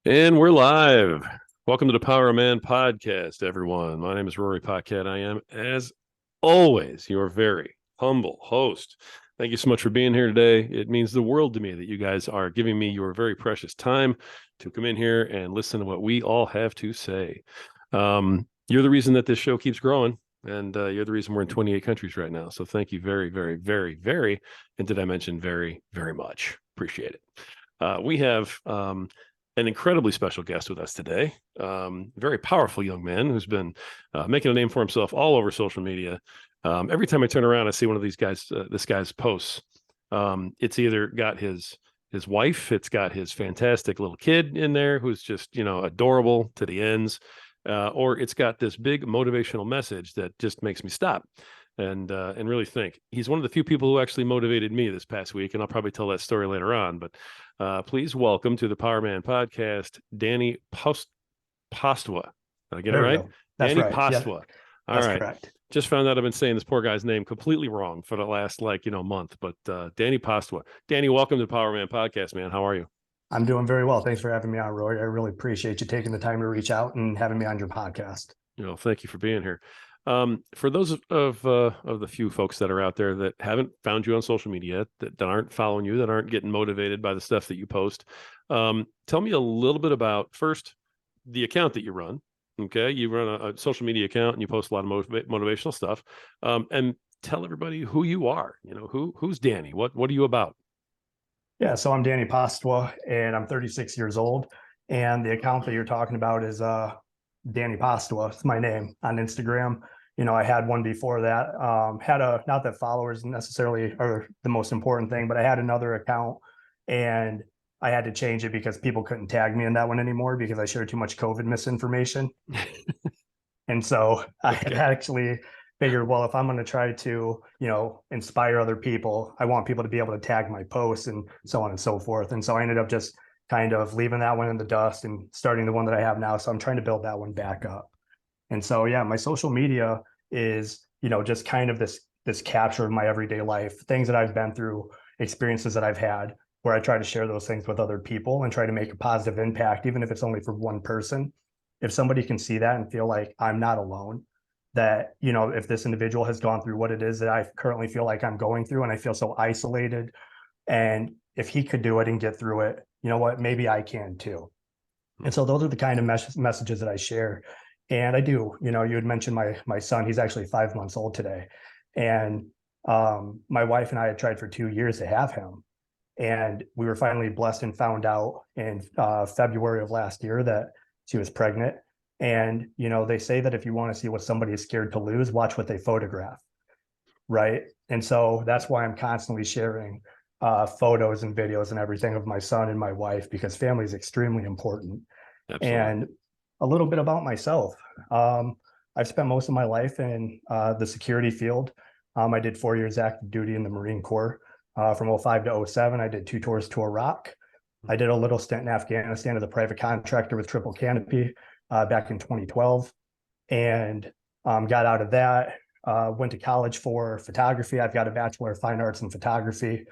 And we're live. Welcome to the Power of Man podcast, everyone. My name is Rory Paquette. I am, as always, your very humble host. Thank you so much for being here today. It means the world to me that you guys are giving me your very precious time to come in here and listen to what we all have to say. You're the reason that this show keeps growing, and you're the reason we're in 28 countries right now. So thank you very, very, very, very, and did I mention very, very much? Appreciate it. We have an incredibly special guest with us today. Very powerful young man who's been making a name for himself all over social media. Every time I turn around, I see one of these guys, this guy's posts. It's either got his wife, it's got his fantastic little kid in there who's just adorable to the ends, or it's got this big motivational message that just makes me stop and really think. He's one of the few people who actually motivated me this past week, and I'll probably tell that story later on. But please welcome to the Power Man podcast, Danny Postawa. Did I get it There we right? go. That's Danny right. Yeah, Postawa. All that's right. correct. Just found out I've been saying this poor guy's name completely wrong for the last month. But Danny Postawa. Danny, welcome to the Power Man podcast, man. How are you? I'm doing very well. Thanks for having me on, Roy. I really appreciate you taking the time to reach out and having me on your podcast. Thank you for being here. For those of the few folks that are out there that haven't found you on social media, that aren't following you, that aren't getting motivated by the stuff that you post, tell me a little bit about first the account that you run. Okay, you run a social media account and you post a lot of motivational stuff, and tell everybody who you are. Who's Danny? What are you about? Yeah, so I'm Danny Postawa, and I'm 36 years old. And the account that you're talking about is Danny Postawa. It's my name on Instagram. I had one before that. Not that followers necessarily are the most important thing, but I had another account, and I had to change it because people couldn't tag me in that one anymore because I shared too much COVID misinformation. And so I had Okay. actually figured, well, if I'm going to try to, inspire other people, I want people to be able to tag my posts and so on and so forth. And so I ended up just kind of leaving that one in the dust and starting the one that I have now. So I'm trying to build that one back up. And so, yeah, my social media is, just kind of this capture of my everyday life, things that I've been through, experiences that I've had, where I try to share those things with other people and try to make a positive impact, even if it's only for one person. If somebody can see that and feel like I'm not alone, that, if this individual has gone through what it is that I currently feel like I'm going through and I feel so isolated, and if he could do it and get through it, you know what, maybe I can too. And so those are the kind of messages that I share. And I do, you had mentioned my son, he's actually 5 months old today. And my wife and I had tried for 2 years to have him. And we were finally blessed and found out in February of last year that she was pregnant. And, they say that if you want to see what somebody is scared to lose, watch what they photograph. Right. And so that's why I'm constantly sharing photos and videos and everything of my son and my wife, because family is extremely important. Absolutely. And a little bit about myself. I've spent most of my life in the security field. I did 4 years active duty in the Marine Corps. From '05 to '07, I did 2 tours to Iraq. I did a little stint in Afghanistan as a private contractor with Triple Canopy back in 2012, and got out of that. Went to college for photography. I've got a Bachelor of Fine Arts in photography.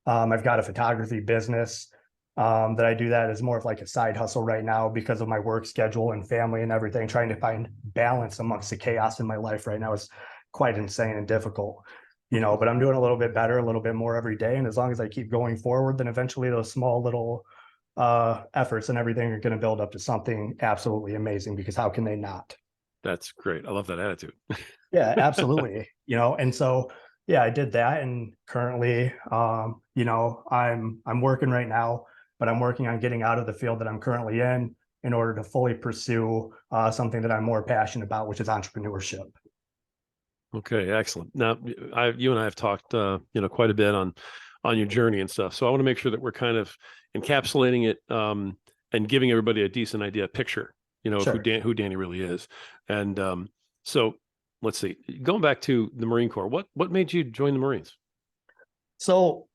I've got a photography business that I do that as more of like a side hustle right now because of my work schedule and family and everything. Trying to find balance amongst the chaos in my life right now is quite insane and difficult, but I'm doing a little bit better, a little bit more every day. And as long as I keep going forward, then eventually those small little efforts and everything are going to build up to something absolutely amazing, because how can they not? That's great. I love that attitude. Yeah, absolutely. And so, yeah, I did that. And currently, I'm working right now, but I'm working on getting out of the field that I'm currently in order to fully pursue something that I'm more passionate about, which is entrepreneurship. Okay, excellent. Now, you and I have talked, quite a bit on your journey and stuff. So I want to make sure that we're kind of encapsulating it, and giving everybody a decent idea, a picture, of Sure. who Danny really is. And so let's see. Going back to the Marine Corps, what made you join the Marines? So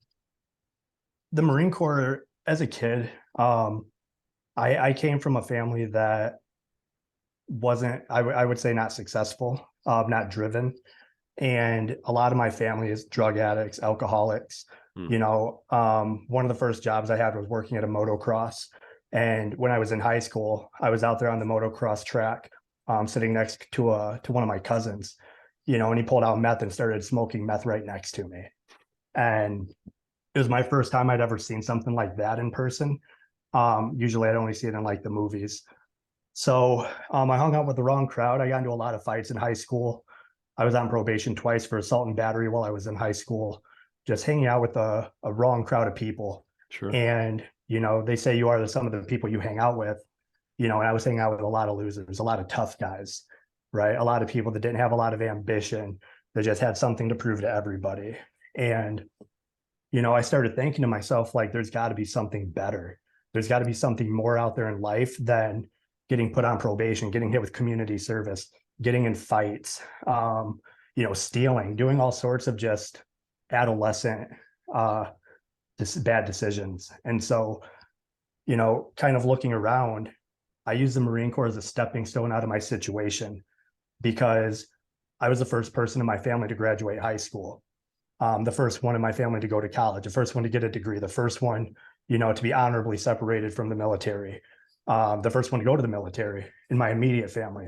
the Marine Corps, as a kid, I came from a family that wasn't, I would say, not successful, not driven. And a lot of my family is drug addicts, alcoholics. Hmm. One of the first jobs I had was working at a motocross. And when I was in high school, I was out there on the motocross track, sitting next to one of my cousins, and he pulled out meth and started smoking meth right next to me. And it was my first time I'd ever seen something like that in person. Usually I'd only see it in like the movies. So I hung out with the wrong crowd. I got into a lot of fights in high school. I was on probation twice for assault and battery while I was in high school, just hanging out with a wrong crowd of people. Sure. And, they say you are the sum of the people you hang out with, and I was hanging out with a lot of losers, a lot of tough guys, right? A lot of people that didn't have a lot of ambition, that just had something to prove to everybody. And, I started thinking to myself, like, there's got to be something better. There's got to be something more out there in life than getting put on probation, getting hit with community service, getting in fights, stealing, doing all sorts of just adolescent bad decisions. And so, kind of looking around, I use the Marine Corps as a stepping stone out of my situation, because I was the first person in my family to graduate high school, the first one in my family to go to college, the first one to get a degree, the first one, to be honorably separated from the military, the first one to go to the military in my immediate family.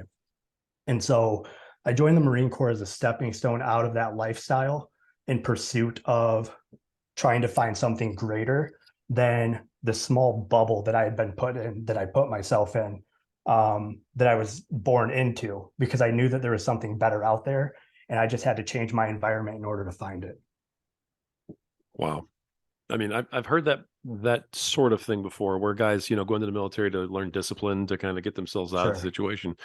And so I joined the Marine Corps as a stepping stone out of that lifestyle in pursuit of trying to find something greater than the small bubble that I had been put in, that I put myself in, that I was born into, because I knew that there was something better out there, and I just had to change my environment in order to find it. Wow. I mean, I've heard that sort of thing before, where guys, go into the military to learn discipline, to kind of get themselves out of the situation.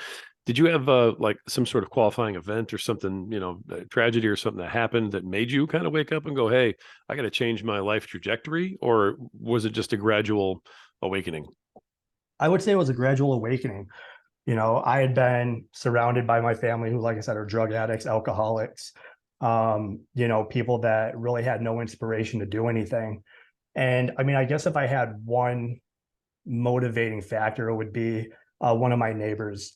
Did you have like some sort of qualifying event or something, a tragedy or something that happened that made you kind of wake up and go, hey, I got to change my life trajectory? Or was it just a gradual awakening? I would say it was a gradual awakening. I had been surrounded by my family who, like I said, are drug addicts, alcoholics, people that really had no inspiration to do anything. And I mean, I guess if I had one motivating factor, it would be one of my neighbors.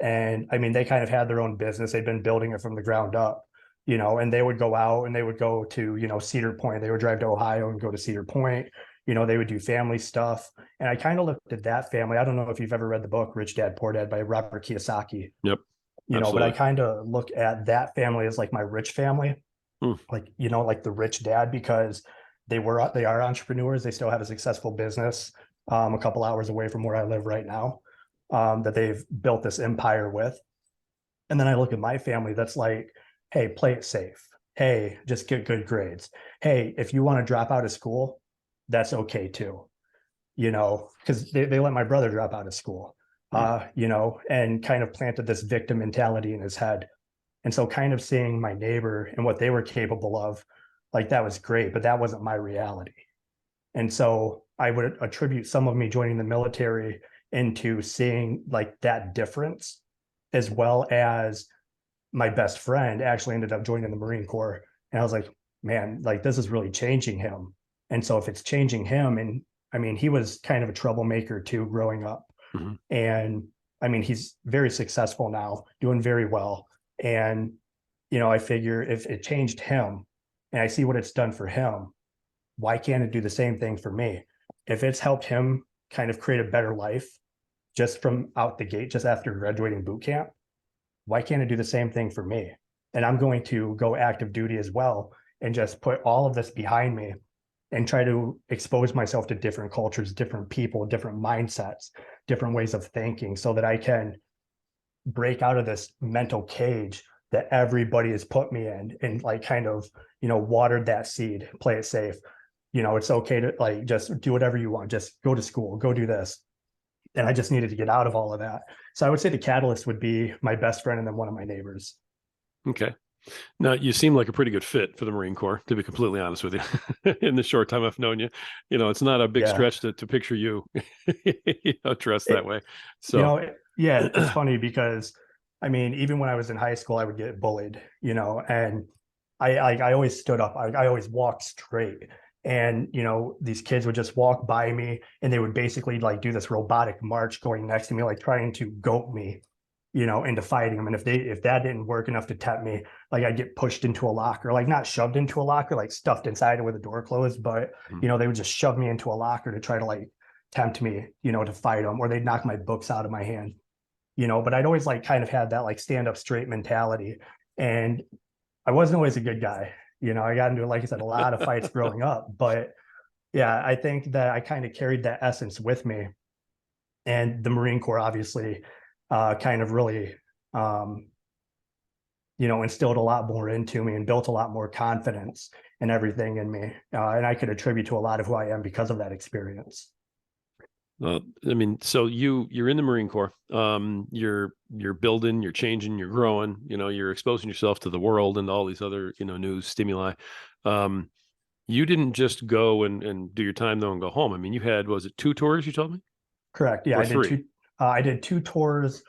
And I mean, they kind of had their own business. They'd been building it from the ground up, and they would go out and they would go to, Cedar Point. They would drive to Ohio and go to Cedar Point. They would do family stuff. And I kind of looked at that family. I don't know if you've ever read the book Rich Dad, Poor Dad by Robert Kiyosaki. Yep. But I kind of look at that family as like my rich family, like, like the rich dad, because they are entrepreneurs. They still have a successful business a couple hours away from where I live right now, that they've built this empire with. And then I look at my family that's like, hey, play it safe. Hey, just get good grades. Hey, if you want to drop out of school, that's okay too. Because they let my brother drop out of school, and kind of planted this victim mentality in his head. And so kind of seeing my neighbor and what they were capable of, like, that was great, but that wasn't my reality. And so I would attribute some of me joining the military into seeing like that difference, as well as my best friend actually ended up joining the Marine Corps. And I was like, man, like, this is really changing him. And so if it's changing him, and I mean, he was kind of a troublemaker too growing up. Mm-hmm. And I mean, he's very successful now, doing very well. And, I figure if it changed him and I see what it's done for him, why can't it do the same thing for me? If it's helped him kind of create a better life just from out the gate, just after graduating boot camp, why can't it do the same thing for me? And I'm going to go active duty as well and just put all of this behind me and try to expose myself to different cultures, different people, different mindsets, different ways of thinking, so that I can break out of this mental cage that everybody has put me in, and like kind of, watered that seed, play it safe. It's okay to like just do whatever you want, just go to school, go do this. And I just needed to get out of all of that. So I would say the catalyst would be my best friend and then one of my neighbors. Okay. Now, you seem like a pretty good fit for the Marine Corps, to be completely honest with you. In the short time I've known you, it's not a big stretch to picture you, dressed that way. So, yeah, it's funny because, I mean, even when I was in high school, I would get bullied, and I always stood up. I always walked straight. And, these kids would just walk by me and they would basically like do this robotic march going next to me, like trying to goat me, into fighting them. And if that didn't work enough to tempt me, like I'd get pushed into a locker, like not shoved into a locker, like stuffed inside it with the door closed, but, they would just shove me into a locker to try to like tempt me, to fight them, or they'd knock my books out of my hand, but I'd always like kind of had that like stand up straight mentality. And I wasn't always a good guy. I got into, like I said, a lot of fights growing up, but yeah, I think that I kind of carried that essence with me. And the Marine Corps obviously kind of really, instilled a lot more into me and built a lot more confidence and everything in me. And I could attribute to a lot of who I am because of that experience. I mean, so you're in the Marine Corps. You're building, you're changing, you're growing. You're exposing yourself to the world and all these other new stimuli. You didn't just go and do your time though and go home. I mean, you had, was it 2 tours? You told me. Correct. Yeah, Or 3? I did 2 tours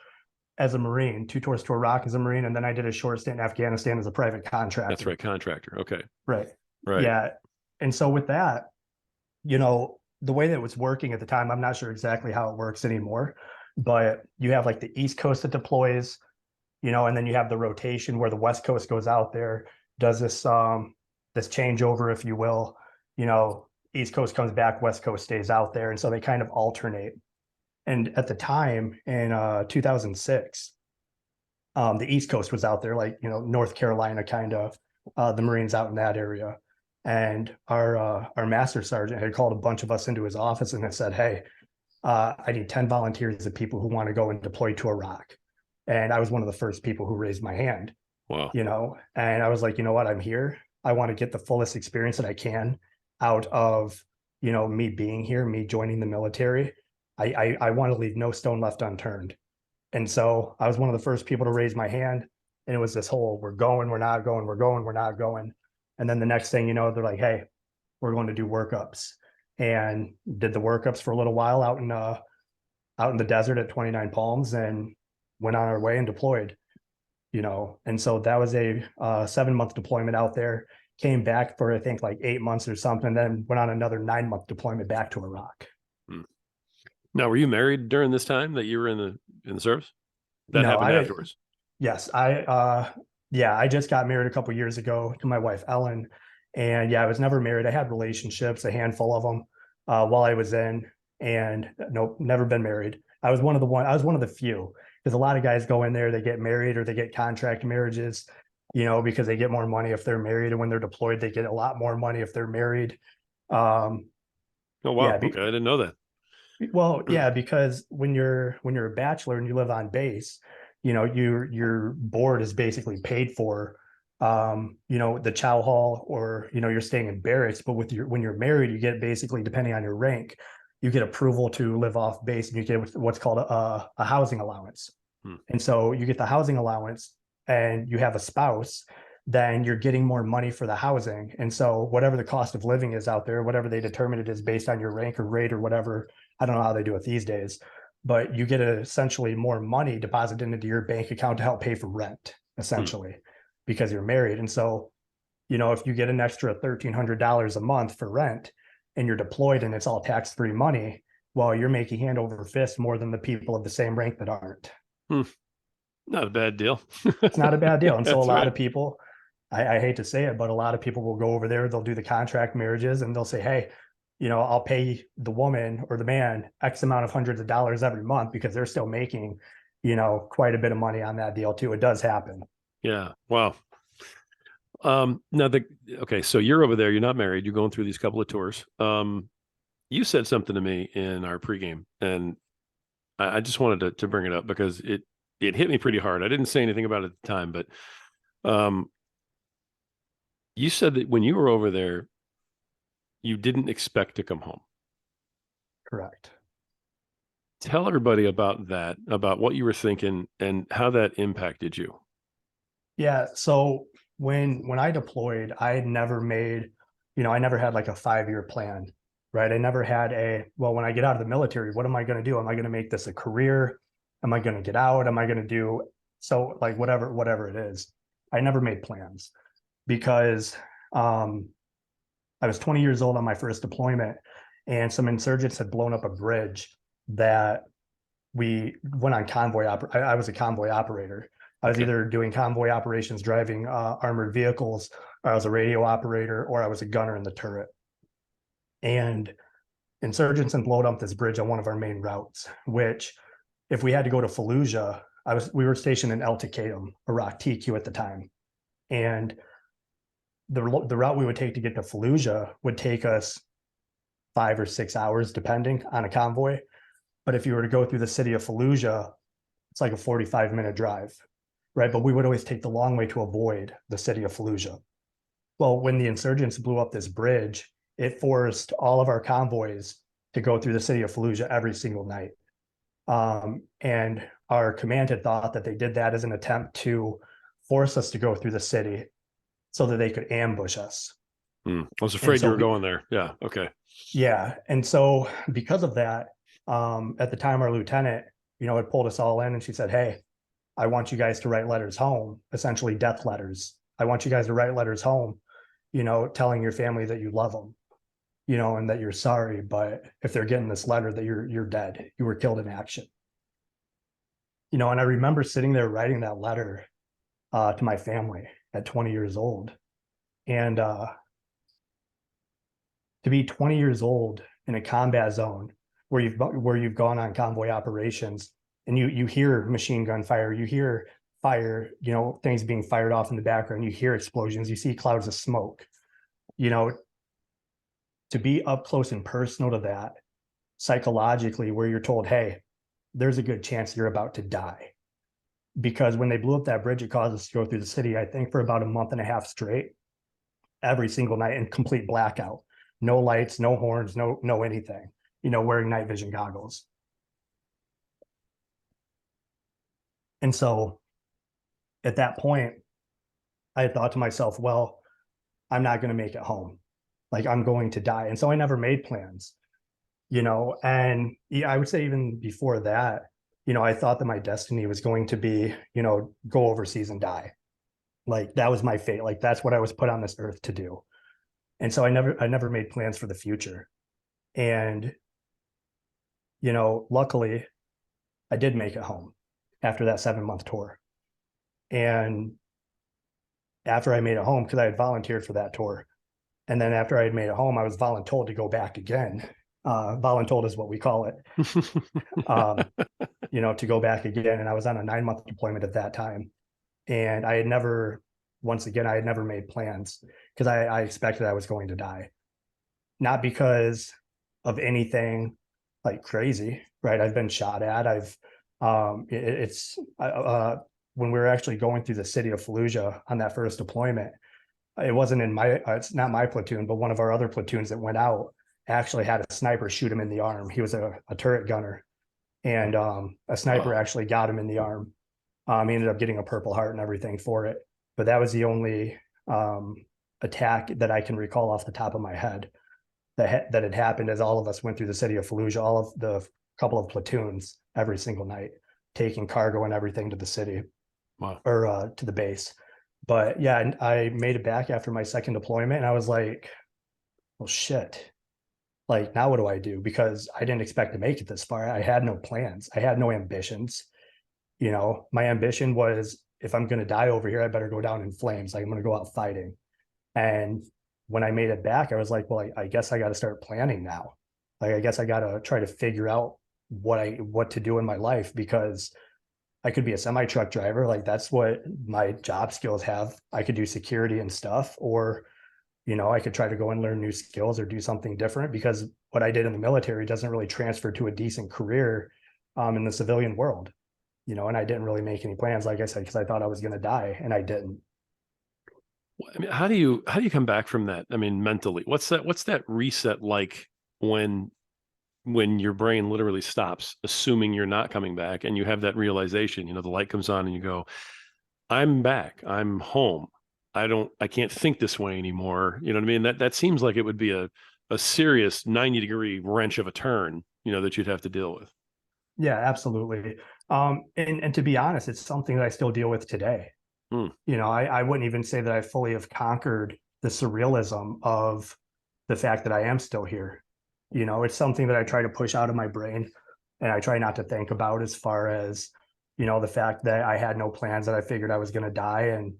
as a Marine, 2 tours to Iraq as a Marine, and then I did a short stint in Afghanistan as a private contractor. That's right, contractor. Okay. Right. Right. Yeah. And so with that, the way that it was working at the time, I'm not sure exactly how it works anymore, but you have like the East Coast that deploys, and then you have the rotation where the West Coast goes out there, does this changeover, if you will. East Coast comes back, West Coast stays out there, and so they kind of alternate. And at the time in 2006, the East Coast was out there, like North Carolina, kind of the Marines out in that area. And our master sergeant had called a bunch of us into his office and had said, "Hey, I need 10 volunteers of people who want to go and deploy to Iraq." And I was one of the first people who raised my hand. Wow. And I was like, you know what, I'm here. I want to get the fullest experience that I can out of, me being here, me joining the military. I want to leave no stone left unturned. And so I was one of the first people to raise my hand. And it was this whole, we're going, we're not going, we're going, we're not going. And then the next thing they're like, "Hey, we're going to do workups." And did the workups for a little while out in the desert at 29 Palms, and went on our way and deployed. And so that was a 7-month deployment out there. Came back for I think like 8 months or something, then went on another 9-month deployment back to Iraq. Now, were you married during this time that you were in the service? That happened afterwards. Yes, I just got married a couple of years ago to my wife Ellen, and yeah, I was never married. I had relationships, a handful of them, while I was in, and nope, never been married. I was one of the few, because a lot of guys go in there, they get married or they get contract marriages, because they get more money if they're married, and when they're deployed, they get a lot more money if they're married. Oh wow, Yeah, okay, I didn't know that. well, yeah, because when you're a bachelor and you live on base, your board is basically paid for, the chow hall, or you're staying in barracks. But when you're married, you get basically, depending on your rank, you get approval to live off base, and you get what's called a housing allowance. And so you get the housing allowance, and you have a spouse, then you're getting more money for the housing. And so whatever the cost of living is out there, whatever they determine it is based on your rank or rate or whatever, I don't know how they do it these days, but you get essentially more money deposited into your bank account to help pay for rent, essentially, because you're married. And so, if you get an extra $1,300 a month for rent and you're deployed and it's all tax-free money, well, you're making hand over fist more than the people of the same rank that aren't. Not a bad deal. It's not a bad deal. And so a lot right. of people, I hate to say it, but a lot of people will go over there, they'll do the contract marriages, and they'll say, "Hey, I'll pay the woman or the man X amount of hundreds of dollars every month," because they're still making, quite a bit of money on that deal too. It does happen. Yeah. Wow. Okay, so you're over there, you're not married, you're going through these couple of tours. You said something to me in our pregame, and I just wanted to bring it up because it hit me pretty hard. I didn't say anything about it at the time, but you said that when you were over there, you didn't expect to come home. Correct. Tell everybody about that, about what you were thinking and how that impacted you. Yeah. So when I deployed, I had never made, I never had like a 5-year plan, right? I never had when I get out of the military, what am I going to do? Am I going to make this a career? Am I going to get out? Am I going to do so, like whatever it is? I never made plans, because I was 20 years old on my first deployment, and some insurgents had blown up a bridge that we went on convoy. I was a convoy operator. I was either doing convoy operations, driving armored vehicles, or I was a radio operator, or I was a gunner in the turret. And insurgents and blowed up this bridge on one of our main routes, which if we had to go to Fallujah, we were stationed in El Taqatum, Iraq TQ at the time. And the route we would take to get to Fallujah would take us 5 or 6 hours, depending on a convoy. But if you were to go through the city of Fallujah, it's like a 45-minute drive, right? But we would always take the long way to avoid the city of Fallujah. Well, when the insurgents blew up this bridge, it forced all of our convoys to go through the city of Fallujah every single night. And our command had thought that they did that as an attempt to force us to go through the city so that they could ambush us. I was afraid you were going there. Yeah. Okay. Yeah. And so because of that, at the time, our lieutenant, had pulled us all in and she said, "Hey, I want you guys to write letters home, essentially death letters. I want you guys to write letters home, telling your family that you love them, and that you're sorry. But if they're getting this letter, that you're dead, you were killed in action." And I remember sitting there writing that letter to my family at 20 years old. And to be 20 years old in a combat zone where you've gone on convoy operations and you hear machine gun fire, you hear fire, things being fired off in the background, you hear explosions, you see clouds of smoke, to be up close and personal to that psychologically, where you're told, hey, there's a good chance you're about to die. Because when they blew up that bridge, it caused us to go through the city, I think, for about a month and a half straight, every single night in complete blackout. No lights, no horns, no anything, wearing night vision goggles. And so at that point, I thought to myself, well, I'm not going to make it home. Like, I'm going to die. And so I never made plans, and I would say even before that, I thought that my destiny was going to be, go overseas and die. Like, that was my fate. Like, that's what I was put on this earth to do. And so I never made plans for the future. And, luckily I did make it home after that 7-month tour. And after I made it home, because I had volunteered for that tour, and then after I had made it home, I was voluntold to go back again. Voluntold is what we call it. To go back again. And I was on a 9-month deployment at that time. And I had never made plans, because I expected I was going to die. Not because of anything like crazy, right? I've been shot at. When we were actually going through the city of Fallujah on that first deployment, it wasn't it's not my platoon, but one of our other platoons that went out actually had a sniper shoot him in the arm. He was a turret gunner, and a sniper actually got him in the arm. He ended up getting a Purple Heart and everything for it. But that was the only attack that I can recall off the top of my head that had happened as all of us went through the city of Fallujah, all of the couple of platoons every single night, taking cargo and everything to the city. Wow. Or to the base. But yeah, I made it back after my second deployment, and I was like, well, shit. Like, now what do I do? Because I didn't expect to make it this far. I had no plans. I had no ambitions. My ambition was, if I'm going to die over here, I better go down in flames. Like, I'm going to go out fighting. And when I made it back, I was like, well, I guess I got to start planning now. Like, I guess I got to try to figure out what to do in my life, because I could be a semi truck driver. Like, that's what my job skills have. I could do security and stuff, or, I could try to go and learn new skills or do something different, because what I did in the military doesn't really transfer to a decent career in the civilian world, and I didn't really make any plans, like I said, because I thought I was going to die, and I didn't. I mean, how do you come back from that? I mean, mentally, what's that reset like when your brain literally stops, assuming you're not coming back, and you have that realization, the light comes on and you go, I'm back, I'm home. I can't think this way anymore. You know what I mean? That seems like it would be a serious 90-degree wrench of a turn, that you'd have to deal with. Yeah, absolutely. And to be honest, it's something that I still deal with today. I wouldn't even say that I fully have conquered the surrealism of the fact that I am still here. It's something that I try to push out of my brain, and I try not to think about, as far as, the fact that I had no plans, that I figured I was going to die, and,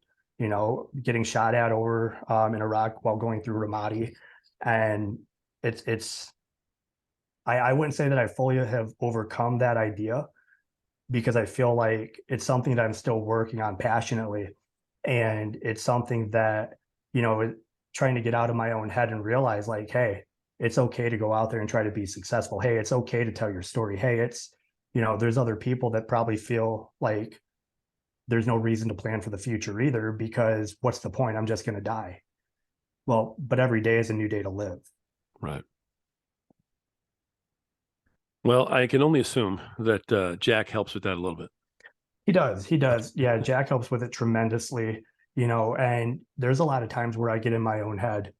getting shot at over in Iraq while going through Ramadi. And it's I wouldn't say that I fully have overcome that idea, because I feel like it's something that I'm still working on passionately. And it's something that, trying to get out of my own head and realize, like, hey, it's okay to go out there and try to be successful. Hey, it's okay to tell your story. Hey, there's other people that probably feel like there's no reason to plan for the future either, because what's the point? I'm just going to die. Well, but every day is a new day to live. Right. Well, I can only assume that Jack helps with that a little bit. He does. He does. Yeah, Jack helps with it tremendously, and there's a lot of times where I get in my own head.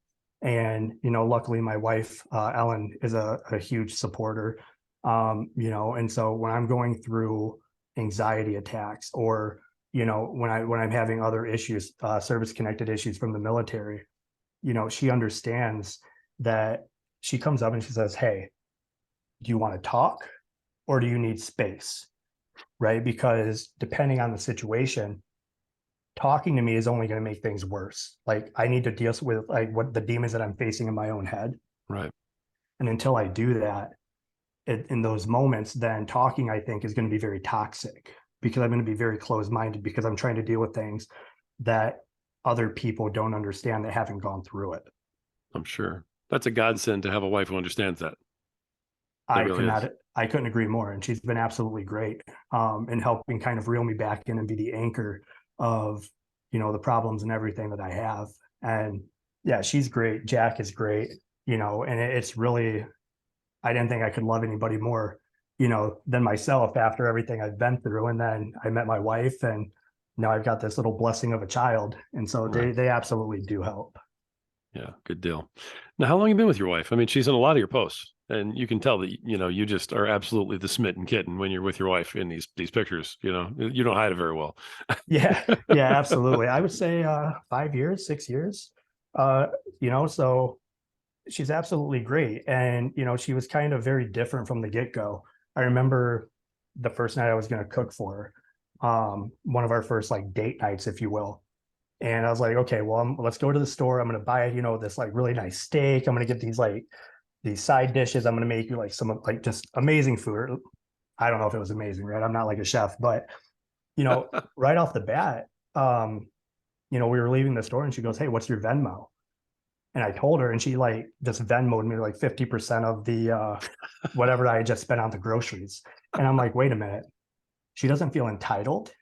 And, luckily my wife, Ellen, is a huge supporter. And so when I'm going through anxiety attacks, or, when I'm having other issues, service connected issues from the military, she understands that. She comes up and she says, hey, do you want to talk, or do you need space? Right? Because depending on the situation, talking to me is only going to make things worse. Like, I need to deal with like what the demons that I'm facing in my own head. Right. And until I do that, in those moments, then talking, I think, is going to be very toxic, because I'm going to be very closed-minded, because I'm trying to deal with things that other people don't understand, that haven't gone through it. I'm sure that's a godsend to have a wife who understands that. It I could really is. not, I couldn't agree more. And she's been absolutely great, in helping kind of reel me back in and be the anchor of, the problems and everything that I have. And yeah, she's great. Jack is great, and it's really, I didn't think I could love anybody more, than myself, after everything I've been through. And then I met my wife, and now I've got this little blessing of a child. And so Right. they absolutely do help. Yeah. Good deal. Now, how long have you been with your wife? I mean, she's in a lot of your posts, and you can tell that, you just are absolutely the smitten kitten when you're with your wife in these pictures. You don't hide it very well. Yeah, yeah, absolutely. I would say 5 years, 6 years. Uh, so she's absolutely great. And, she was kind of very different from the get-go. I remember the first night I was going to cook for her, one of our first like date nights, if you will. And I was like, okay, well, let's go to the store. I'm going to buy, this like really nice steak. I'm going to get these side dishes. I'm going to make you like some like just amazing food. I don't know if it was amazing, right? I'm not like a chef, but right off the bat, we were leaving the store, and she goes, hey, what's your Venmo? And I told her, and she like just Venmoed me like 50% of the whatever I had just spent on the groceries. And I'm like, wait a minute. She doesn't feel entitled.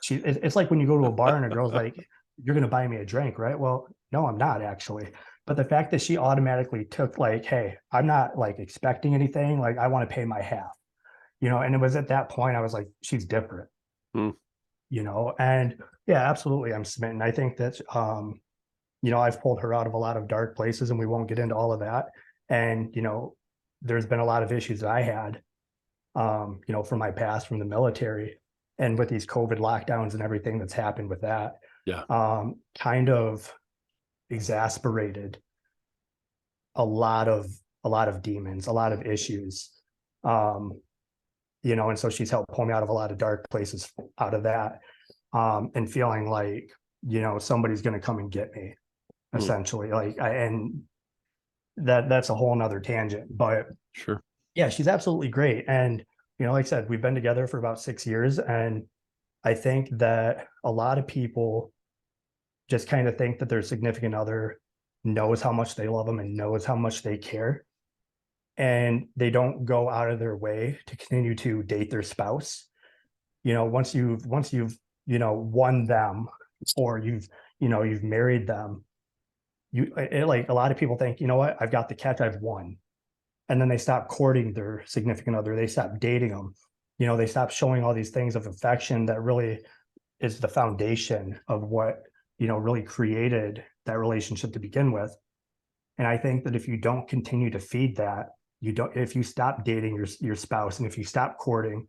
It's like when you go to a bar and a girl's like, you're going to buy me a drink, right? Well, no, I'm not actually. But the fact that she automatically took like, hey, I'm not like expecting anything. Like, I want to pay my half, and it was at that point I was like, she's different. Hmm. And yeah, absolutely, I'm smitten. I think that I've pulled her out of a lot of dark places, and we won't get into all of that. And there's been a lot of issues that I had, from my past, from the military, and with these COVID lockdowns and everything that's happened with that, Yeah. kind of exasperated a lot of demons, a lot of issues. Um, and so she's helped pull me out of a lot of dark places out of that, and feeling like, somebody's going to come and get me, Hmm. essentially. And that's a whole nother tangent, but Sure. yeah, she's absolutely great. And, like I said, we've been together for about 6 years. And I think that a lot of people just kind of think that their significant other knows how much they love them and knows how much they care. And they don't go out of their way to continue to date their spouse. Once you've won them, or you've married them, like a lot of people think, what, I've got the catch, I've won. And then they stop courting their significant other, they stop dating them, they stop showing all these things of affection that really is the foundation of what really created that relationship to begin with. And I think that if you don't continue to feed that, if you stop dating your spouse, and if you stop courting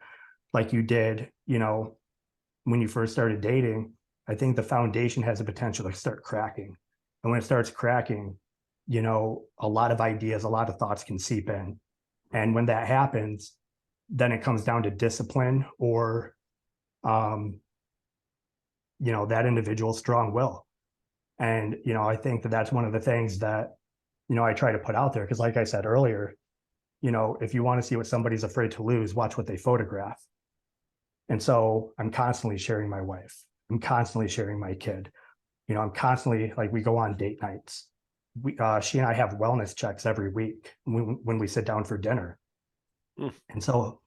like you did, when you first started dating, I think the foundation has the potential to start cracking. And when it starts cracking, a lot of ideas, a lot of thoughts can seep in. And when that happens, then it comes down to discipline, or, that individual's strong will. And, I think that that's one of the things that, I try to put out there. Because like I said earlier, if you want to see what somebody's afraid to lose, watch what they photograph. And so I'm constantly sharing my wife. I'm constantly sharing my kid. I'm constantly like, we go on date nights. She and I have wellness checks every week when we sit down for dinner. Mm. And so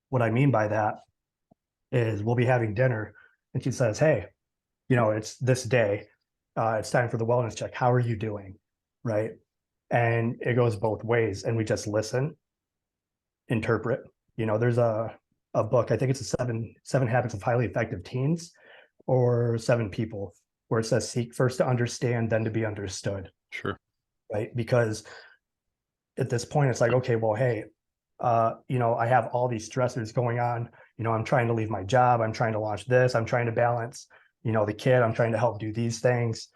what I mean by that is we'll be having dinner and she says, hey, it's this day. It's time for the wellness check. How are you doing? Right. And it goes both ways. And we just listen, interpret. There's a book, I think it's a seven habits of highly effective teens or seven people, where it says seek first to understand, then to be understood. Sure. Right. Because at this point, it's like, okay, well, hey, I have all these stressors going on. I'm trying to leave my job. I'm trying to launch this. I'm trying to balance, the kid. I'm trying to help do these things.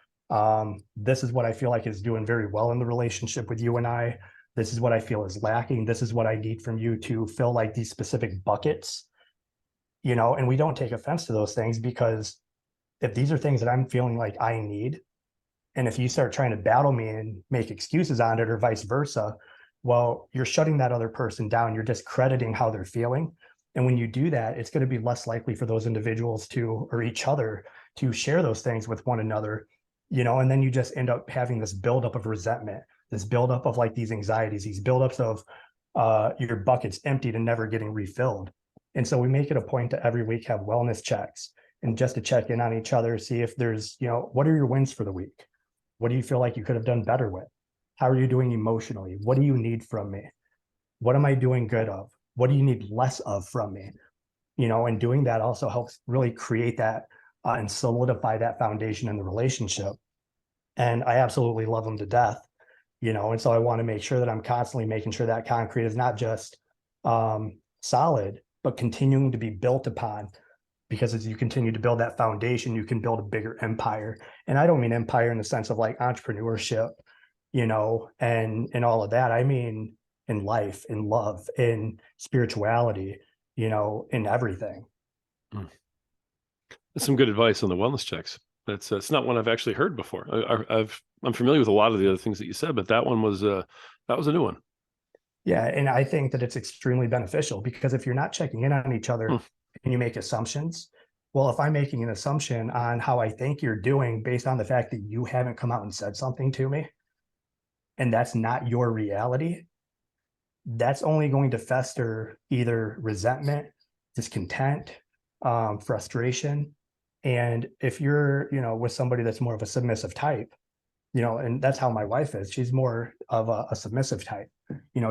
This is what I feel like is doing very well in the relationship with you and I. This is what I feel is lacking. This is what I need from you to fill like these specific buckets, and we don't take offense to those things, because if these are things that I'm feeling like I need, and if you start trying to battle me and make excuses on it or vice versa, well, you're shutting that other person down. You're discrediting how they're feeling. And when you do that, it's going to be less likely for those individuals to, or each other, to share those things with one another, and then you just end up having this buildup of resentment, this buildup of like these anxieties, these buildups of your buckets emptied and never getting refilled. And so we make it a point to every week have wellness checks and just to check in on each other, see if there's, what are your wins for the week? What do you feel like you could have done better with? How are you doing emotionally? What do you need from me? What am I doing good of? What do you need less of from me? And doing that also helps really create that and solidify that foundation in the relationship. And I absolutely love them to death, and so I want to make sure that I'm constantly making sure that concrete is not just solid, but continuing to be built upon. Because as you continue to build that foundation, you can build a bigger empire. And I don't mean empire in the sense of like entrepreneurship, and all of that. I mean in life, in love, in spirituality, in everything. Mm. That's some good advice on the wellness checks. It's not one I've actually heard before. I'm familiar with a lot of the other things that you said, but that one was a new one. Yeah, and I think that it's extremely beneficial, because if you're not checking in on each other and you make assumptions, well, if I'm making an assumption on how I think you're doing based on the fact that you haven't come out and said something to me, and that's not your reality, that's only going to fester either resentment, discontent, frustration. And if you're, with somebody that's more of a submissive type, and that's how my wife is, she's more of a submissive type.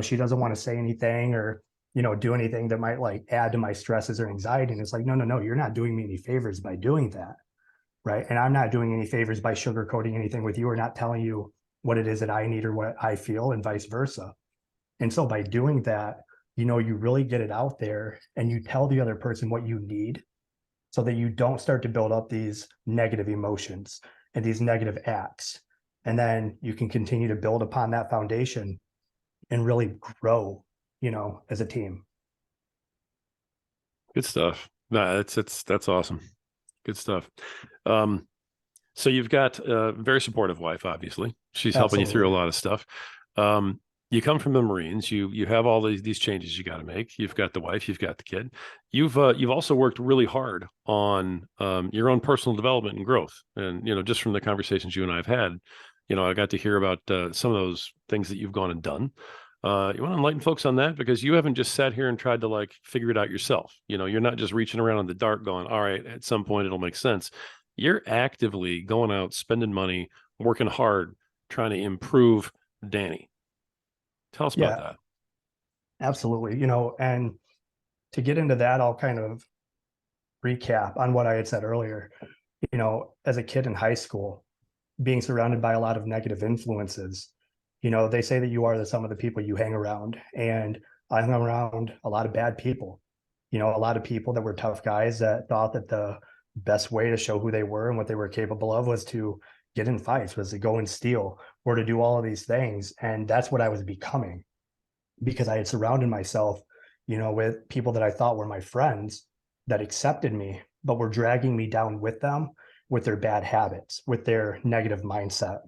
She doesn't want to say anything or, do anything that might like add to my stresses or anxiety. And it's like, no, you're not doing me any favors by doing that. Right. And I'm not doing any favors by sugarcoating anything with you or not telling you what it is that I need or what I feel, and vice versa. And so by doing that, you really get it out there and you tell the other person what you need, so that you don't start to build up these negative emotions and these negative acts. And then you can continue to build upon that foundation and really grow, as a team. Good stuff. No, that's awesome. Good stuff. So you've got a very supportive wife, obviously. She's helping you through a Absolutely. lot of stuff. You come from the Marines. You have all these changes you got to make. You've got the wife. You've got the kid. You've also worked really hard on your own personal development and growth. And just from the conversations you and I have had, I got to hear about some of those things that you've gone and done. You want to enlighten folks on that, because you haven't just sat here and tried to like figure it out yourself. You're not just reaching around in the dark going, all right, at some point it'll make sense. You're actively going out, spending money, working hard, trying to improve Danny. Tell us about Yeah, that. absolutely. And to get into that, I'll kind of recap on what I had said earlier. As a kid in high school, being surrounded by a lot of negative influences, they say that you are the sum of the people you hang around. And I hung around a lot of bad people, a lot of people that were tough guys that thought that the best way to show who they were and what they were capable of was to get in fights, was to go and steal, or to do all of these things. And that's what I was becoming, because I had surrounded myself, with people that I thought were my friends, that accepted me, but were dragging me down with them, with their bad habits, with their negative mindset.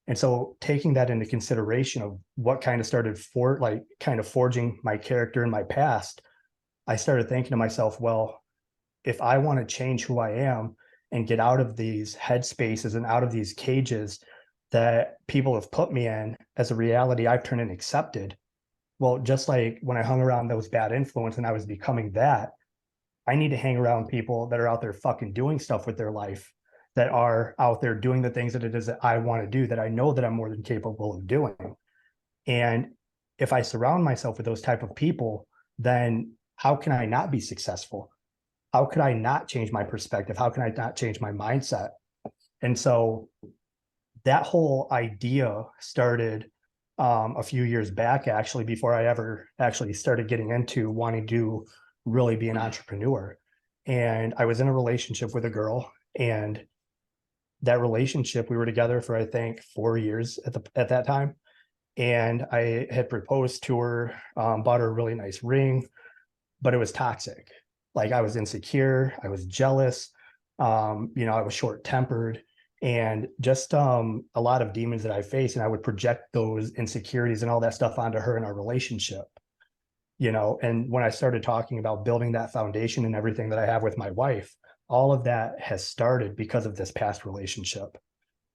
And so taking that into consideration of what kind of started kind of forging my character in my past, I started thinking to myself, well, if I want to change who I am and get out of these headspaces and out of these cages that people have put me in as a reality I've turned and accepted, well, just like when I hung around those bad influence and I was becoming that, I need to hang around people that are out there fucking doing stuff with their life, that are out there doing the things that it is that I want to do, that I know that I'm more than capable of doing. And if I surround myself with those type of people, then how can I not be successful? How could I not change my perspective? How can I not change my mindset? And so that whole idea started a few years back, actually, before I ever actually started getting into wanting to really be an entrepreneur. And I was in a relationship with a girl, and that relationship, we were together for, I think, 4 years at that time. And I had proposed to her, bought her a really nice ring, but it was toxic. Like, I was insecure, I was jealous, I was short tempered, and just a lot of demons that I faced. And I would project those insecurities and all that stuff onto her in our relationship. And when I started talking about building that foundation and everything that I have with my wife, all of that has started because of this past relationship.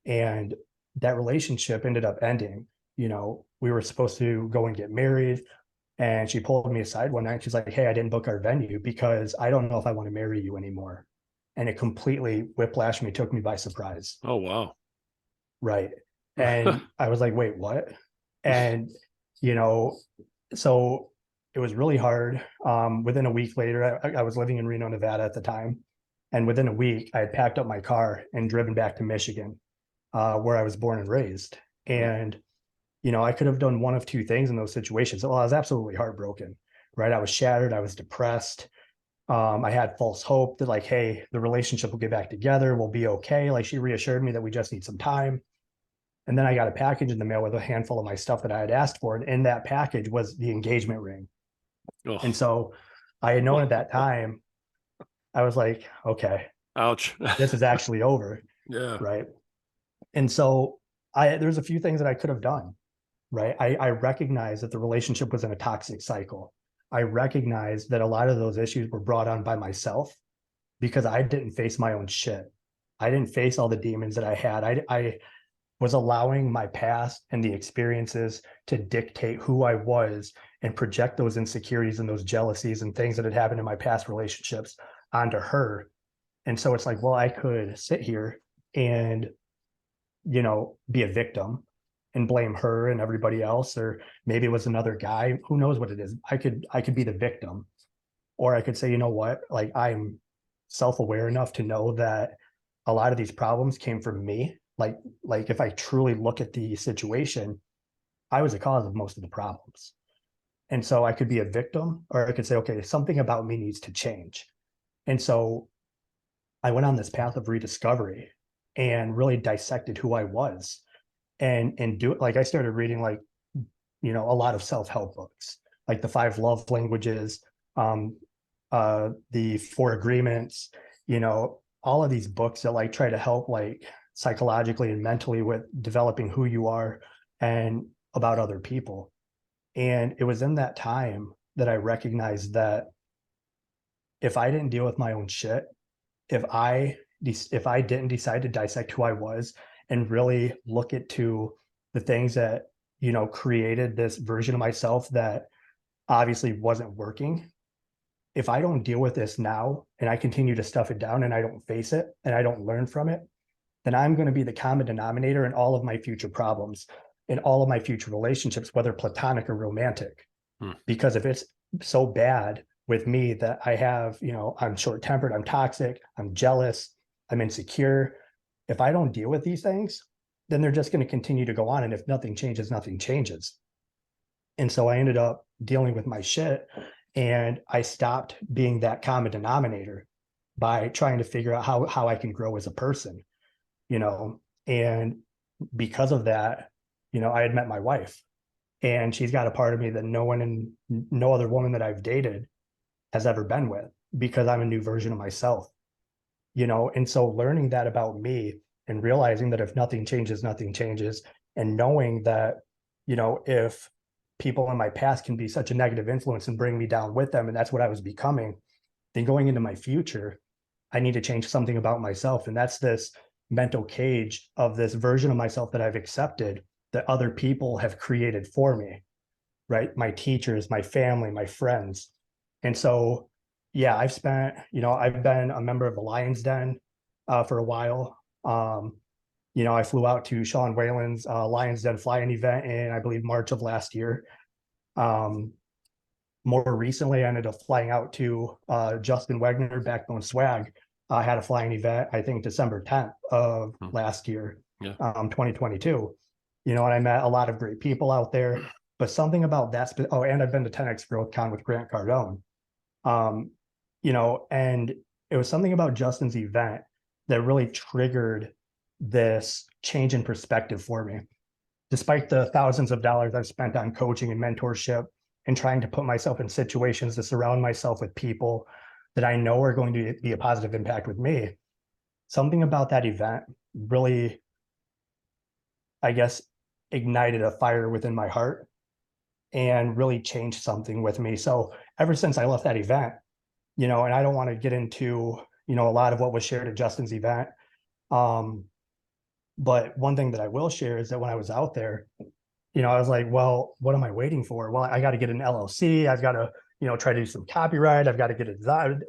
And that relationship ended up ending. We were supposed to go and get married. And she pulled me aside one night. She's like, "Hey, I didn't book our venue because I don't know if I want to marry you anymore." And it completely whiplashed me, took me by surprise. Oh, wow. Right. And I was like, "Wait, what?" And, you know, so it was really hard. Within a week later, I was living in Reno, Nevada at the time. And within a week, I had packed up my car and driven back to Michigan, where I was born and raised. And I could have done one of two things in those situations. Well, I was absolutely heartbroken, right? I was shattered. I was depressed. I had false hope that, like, hey, the relationship will get back together. We'll be okay. Like, she reassured me that we just need some time. And then I got a package in the mail with a handful of my stuff that I had asked for. And in that package was the engagement ring. Oh. And so I had known at that time, I was like, okay, Ouch. this is actually over. Yeah. Right. And so there's a few things that I could have done. Right. I recognize that the relationship was in a toxic cycle. I recognize that a lot of those issues were brought on by myself because I didn't face my own shit. I didn't face all the demons that I had. I was allowing my past and the experiences to dictate who I was and project those insecurities and those jealousies and things that had happened in my past relationships onto her. And so it's like, well, I could sit here and, be a victim and blame her and everybody else, or maybe it was another guy. Who knows what it is? I could be the victim, or I could say, you know what? Like, I'm self-aware enough to know that a lot of these problems came from me. Like if I truly look at the situation, I was the cause of most of the problems. And so I could be a victim, or I could say, okay, something about me needs to change. And so I went on this path of rediscovery and really dissected who I was, and do it. Like, I started reading, like, a lot of self-help books, like the 5 love languages, the 4 agreements, all of these books that, like, try to help, like, psychologically and mentally with developing who you are and about other people. And it was in that time that I recognized that if I didn't deal with my own shit, if I didn't decide to dissect who I was and really look into the things that, created this version of myself that obviously wasn't working, if I don't deal with this now and I continue to stuff it down and I don't face it and I don't learn from it, then I'm going to be the common denominator in all of my future problems, in all of my future relationships, whether platonic or romantic. Because if it's so bad with me that I have, I'm short tempered, I'm toxic, I'm jealous, I'm insecure, if I don't deal with these things, then they're just going to continue to go on. And if nothing changes, nothing changes. And so I ended up dealing with my shit, and I stopped being that common denominator by trying to figure out how I can grow as a person. And because of that, I had met my wife, and she's got a part of me that no other woman that I've dated has ever been with, because I'm a new version of myself, and so learning that about me and realizing that if nothing changes, nothing changes. and knowing that, if people in my past can be such a negative influence and bring me down with them, and that's what I was becoming, then going into my future, I need to change something about myself. And that's this mental cage of this version of myself that I've accepted that other people have created for me, right? My teachers, my family, my friends. And so, yeah, I've been a member of the Lions Den for a while. I flew out to Sean Whalen's Lions Den flying event in, I believe, March of last year. Um, More recently, I ended up flying out to Justin Wegner, Backbone Swag. I had a flying event, I think December 10th of last year, Yeah. 2022. And I met a lot of great people out there. But something about that, and I've been to 10X Growth Con with Grant Cardone. And it was something about Justin's event that really triggered this change in perspective for me. Despite the thousands of dollars I've spent on coaching and mentorship and trying to put myself in situations to surround myself with people that I know are going to be a positive impact with me, something about that event really, I guess, ignited a fire within my heart and really changed something with me. So ever since I left that event, and I don't want to get into, a lot of what was shared at Justin's event. But one thing that I will share is that when I was out there, I was like, well, what am I waiting for? Well, I got to get an LLC. I've got to, try to do some copyright. I've got to get a design,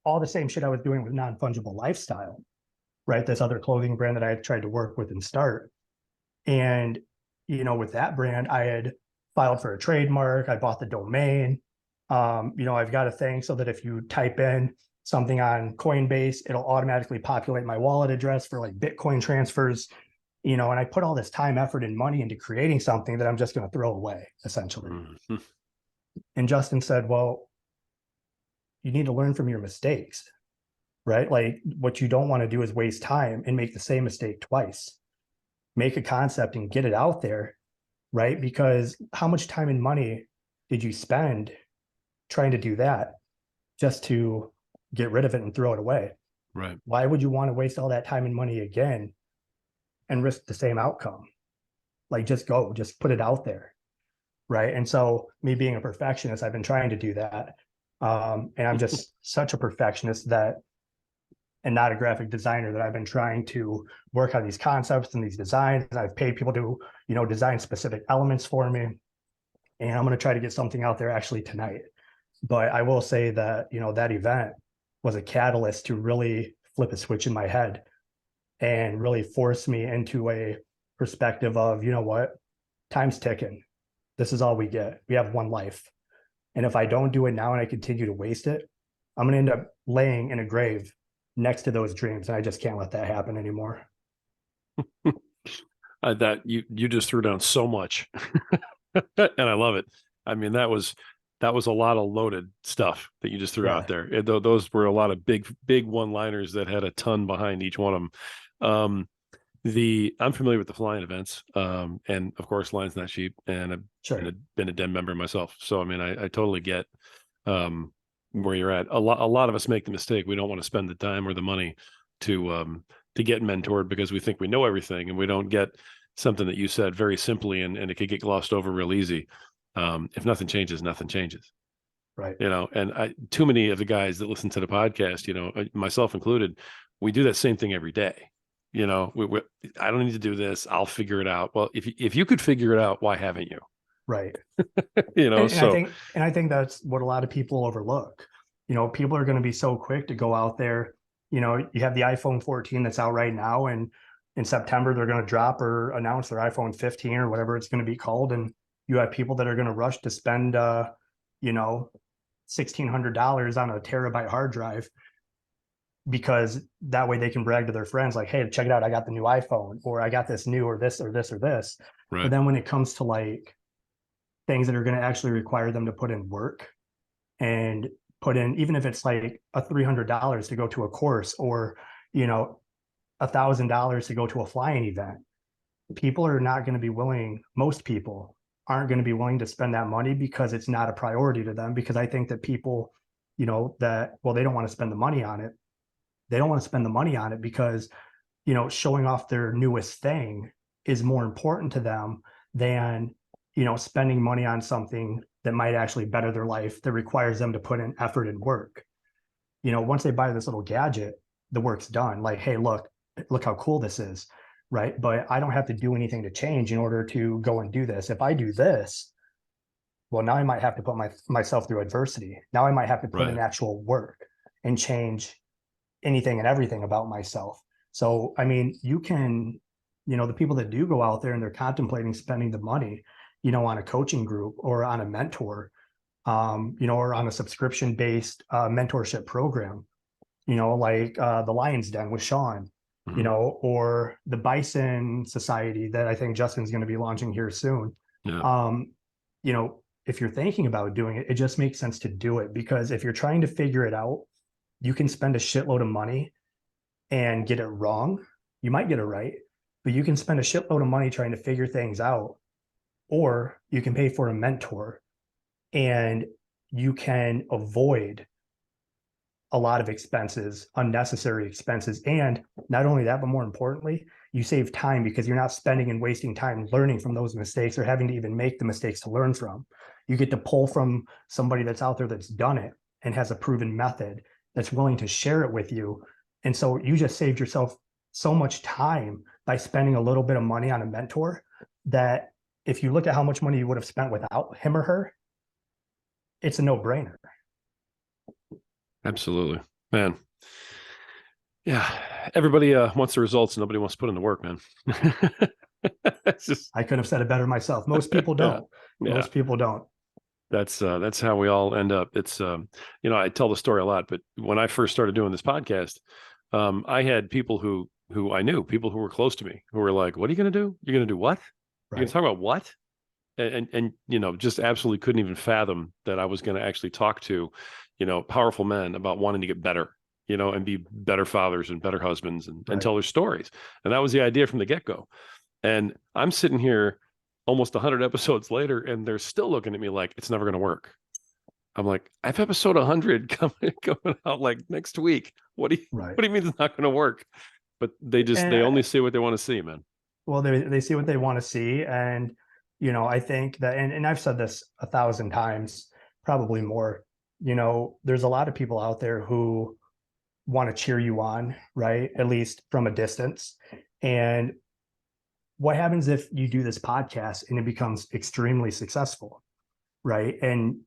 all the same shit I was doing with Non-Fungible Lifestyle, right? This other clothing brand that I had tried to work with and start. And, with that brand, I had filed for a trademark. I bought the domain. I've got a thing so that if you type in something on Coinbase, it'll automatically populate my wallet address for like Bitcoin transfers, and I put all this time, effort, and money into creating something that I'm just going to throw away, essentially. Mm-hmm. And Justin said, well, you need to learn from your mistakes, right? Like what you don't want to do is waste time and make the same mistake twice. Make a concept and get it out there, right? Because how much time and money did you spend trying to do that just to get rid of it and throw it away? Right. Why would you want to waste all that time and money again and risk the same outcome? Like just put it out there. Right. And so me being a perfectionist, I've been trying to do that. And I'm just such a perfectionist and not a graphic designer, that I've been trying to work on these concepts and these designs. I've paid people to, design specific elements for me. And I'm going to try to get something out there actually tonight. But I will say that, that event was a catalyst to really flip a switch in my head and really force me into a perspective of, what, time's ticking. This is all we get. We have one life. And if I don't do it now and I continue to waste it, I'm going to end up laying in a grave next to those dreams. And I just can't let that happen anymore. That you just threw down so much and I love it. I mean, that was a lot of loaded stuff that you just threw out there. Those were a lot of big one-liners that had a ton behind each one of them. I'm familiar with the flying events, and of course, Lions Not Cheap, and I've been a den member myself. So, I mean, I totally get where you're at. A lot of us make the mistake. We don't want to spend the time or the money to get mentored because we think we know everything, and we don't get something that you said very simply, and it could get glossed over real easy. If nothing changes, nothing changes. Right. And too many of the guys that listen to the podcast, myself included, we do that same thing every day. I don't need to do this. I'll figure it out. Well, if you could figure it out, why haven't you? Right. And I think that's what a lot of people overlook. People are going to be so quick to go out there. You have the iPhone 14 that's out right now, and in September they're going to drop or announce their iPhone 15 or whatever it's going to be called. And you have people that are going to rush to spend, $1,600 on a terabyte hard drive, because that way they can brag to their friends like, hey, check it out, I got the new iPhone, or I got this new, or this, or this, or this. Right. But then when it comes to like things that are going to actually require them to put in work and put in, even if it's like $300 to go to a course, or, $1,000 to go to a flying event, people are not going to be willing. Most people aren't going to be willing to spend that money because it's not a priority to them. Because I think that people, they don't want to spend the money on it. They don't want to spend the money on it because, showing off their newest thing is more important to them than, you know, spending money on something that might actually better their life, that requires them to put in effort and work. You know, once they buy this little gadget, the work's done. Like, hey, look how cool this is, right? But I don't have to do anything to change in order to go and do this. If I do this, well, now I might have to put myself through adversity. Now I might have to put in Right. actual work and change anything and everything about myself. So, I mean, you can, you know, the people that do go out there and they're contemplating spending the money, you know, on a coaching group or on a mentor, you know, or on a subscription based mentorship program, you know, like the Lion's Den with Sean, you Mhm. know, or the Bison Society that I think Justin's going to be launching here soon. Yeah. You know, if you're thinking about doing it, it just makes sense to do it, because if you're trying to figure it out, you can spend a shitload of money and get it wrong. You might get it right, but you can spend a shitload of money trying to figure things out, or you can pay for a mentor and you can avoid a lot of expenses, unnecessary expenses. And not only that, but more importantly, you save time, because you're not spending and wasting time learning from those mistakes or having to even make the mistakes to learn from. You get to pull from somebody that's out there that's done it and has a proven method, that's willing to share it with you. And so you just saved yourself so much time by spending a little bit of money on a mentor, that if you look at how much money you would have spent without him or her, it's a no-brainer. Absolutely, man. Yeah. Everybody wants the results, and nobody wants to put in the work, man. It's just, I could have said it better myself. Most people yeah, don't. yeah. Most people don't. That's how we all end up. It's you know, I tell the story a lot, but when I first started doing this podcast, I had people who I knew, people who were close to me, who were like, "What are you going to do? You're going to do what? You're going Right. to talk about what?" And you know, just absolutely couldn't even fathom that I was going to actually talk to, you know, powerful men about wanting to get better, you know, and be better fathers and better husbands, and Right. tell their stories. And that was the idea from the get-go. And I'm sitting here almost 100 episodes later, and they're still looking at me like it's never going to work. I'm like, I have episode 100 coming out like next week. Right. What do you mean it's not going to work? But they And only see what they want to see, man. well, they see what they want to see. And, you know, I think that, and I've said this 1,000 times, probably more, you know, there's a lot of people out there who want to cheer you on, right? At least from a distance. And what happens if you do this podcast and it becomes extremely successful, right? And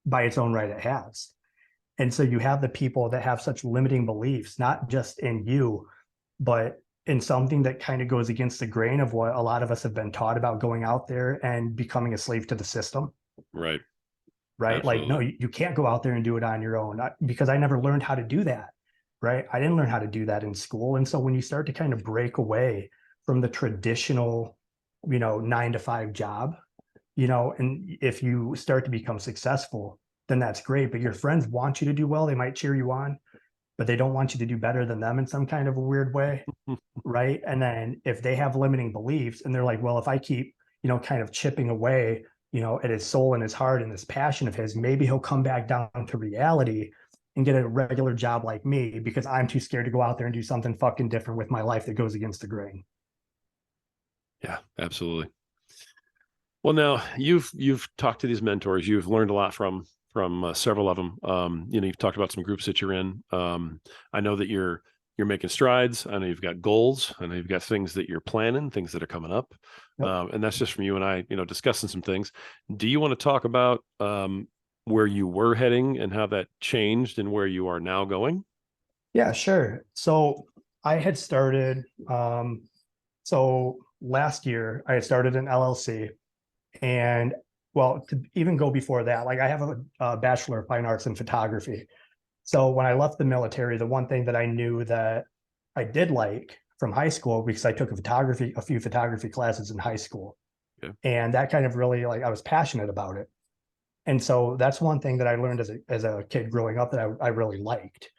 by its own right, it has. And so you have the people that have such limiting beliefs, not just in you, but in something that kind of goes against the grain of what a lot of us have been taught about going out there and becoming a slave to the system, Right. right? Like, no, Absolutely. you can't go out there and do it on your own, because I never learned how to do that, right? I didn't learn how to do that in school. And so when you start to kind of break away from the traditional, you know, 9 to 5 job, you know, and if you start to become successful, then that's great. But your friends want you to do well. They might cheer you on, but they don't want you to do better than them in some kind of a weird way, right? And then if they have limiting beliefs and they're like, well, if I keep, you know, kind of chipping away, you know, at his soul and his heart and this passion of his, maybe he'll come back down to reality and get a regular job like me, because I'm too scared to go out there and do something fucking different with my life that goes against the grain. Yeah, absolutely. Well, now you've talked to these mentors. You've learned a lot from several of them. You know, you've talked about some groups that you're in. I know that you're making strides. I know you've got goals. I know you've got things that you're planning, things that are coming up. Yep. And that's just from you and I, you know, discussing some things. Do you want to talk about where you were heading and how that changed and where you are now going? Yeah, sure. So I had started, so last year I had started an LLC. And well, to even go before that, like I have a Bachelor of Fine Arts in photography. So when I left the military, the one thing that I knew that I did like from high school, because I took a few photography classes in high school. Okay. And that kind of really, like, I was passionate about it. And so that's one thing that I learned as a kid growing up that I really liked.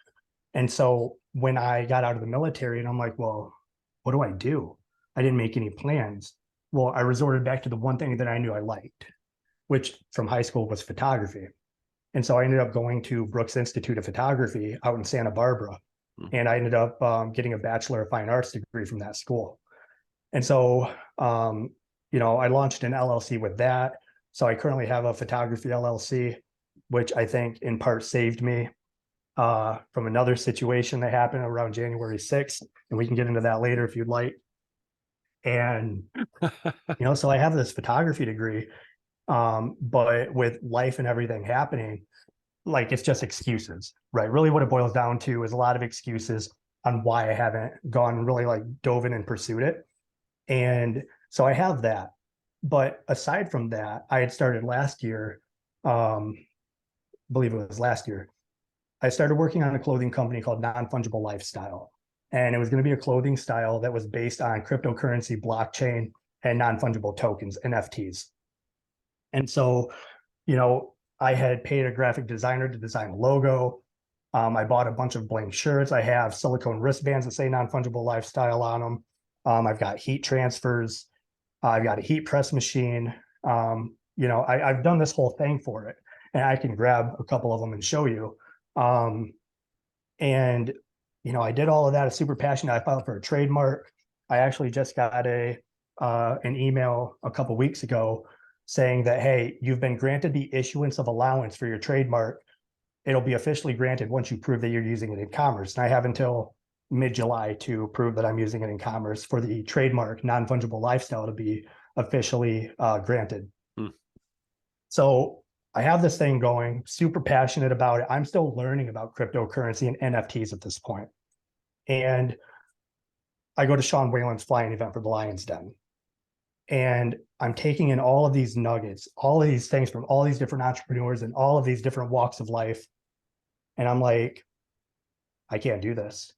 And so when I got out of the military and I'm like, well, what do I do? I didn't make any plans. Well, I resorted back to the one thing that I knew I liked, which from high school was photography. And so I ended up going to Brooks Institute of Photography out in Santa Barbara. Hmm. And I ended up getting a Bachelor of Fine Arts degree from that school. And so I launched an LLC with that. So I currently have a photography LLC, which I think in part saved me from another situation that happened around January 6th. And we can get into that later if you'd like. And, so I have this photography degree, but with life and everything happening, like it's just excuses, right? Really what it boils down to is a lot of excuses on why I haven't gone really like dove in and pursued it. And so I have that. But aside from that, I had started last year, I believe it was last year, I started working on a clothing company called Non-Fungible Lifestyle. And it was going to be a clothing style that was based on cryptocurrency, blockchain, and non-fungible tokens, NFTs. And so, I had paid a graphic designer to design a logo. I bought a bunch of blank shirts. I have silicone wristbands that say non-fungible lifestyle on them. I've got heat transfers. I've got a heat press machine. I've done this whole thing for it, and I can grab a couple of them and show you. And I did all of that. I'm super passionate. I filed for a trademark. I actually just got an email a couple of weeks ago saying that, hey, you've been granted the issuance of allowance for your trademark. It'll be officially granted once you prove that you're using it in commerce. And I have until mid-July to prove that I'm using it in commerce for the trademark non-fungible lifestyle to be officially granted. So I have this thing going, super passionate about it. I'm still learning about cryptocurrency and NFTs at this point. And I go to Sean Whalen's flying event for the Lion's Den. And I'm taking in all of these nuggets, all of these things from all these different entrepreneurs and all of these different walks of life. And I'm like, I can't do this.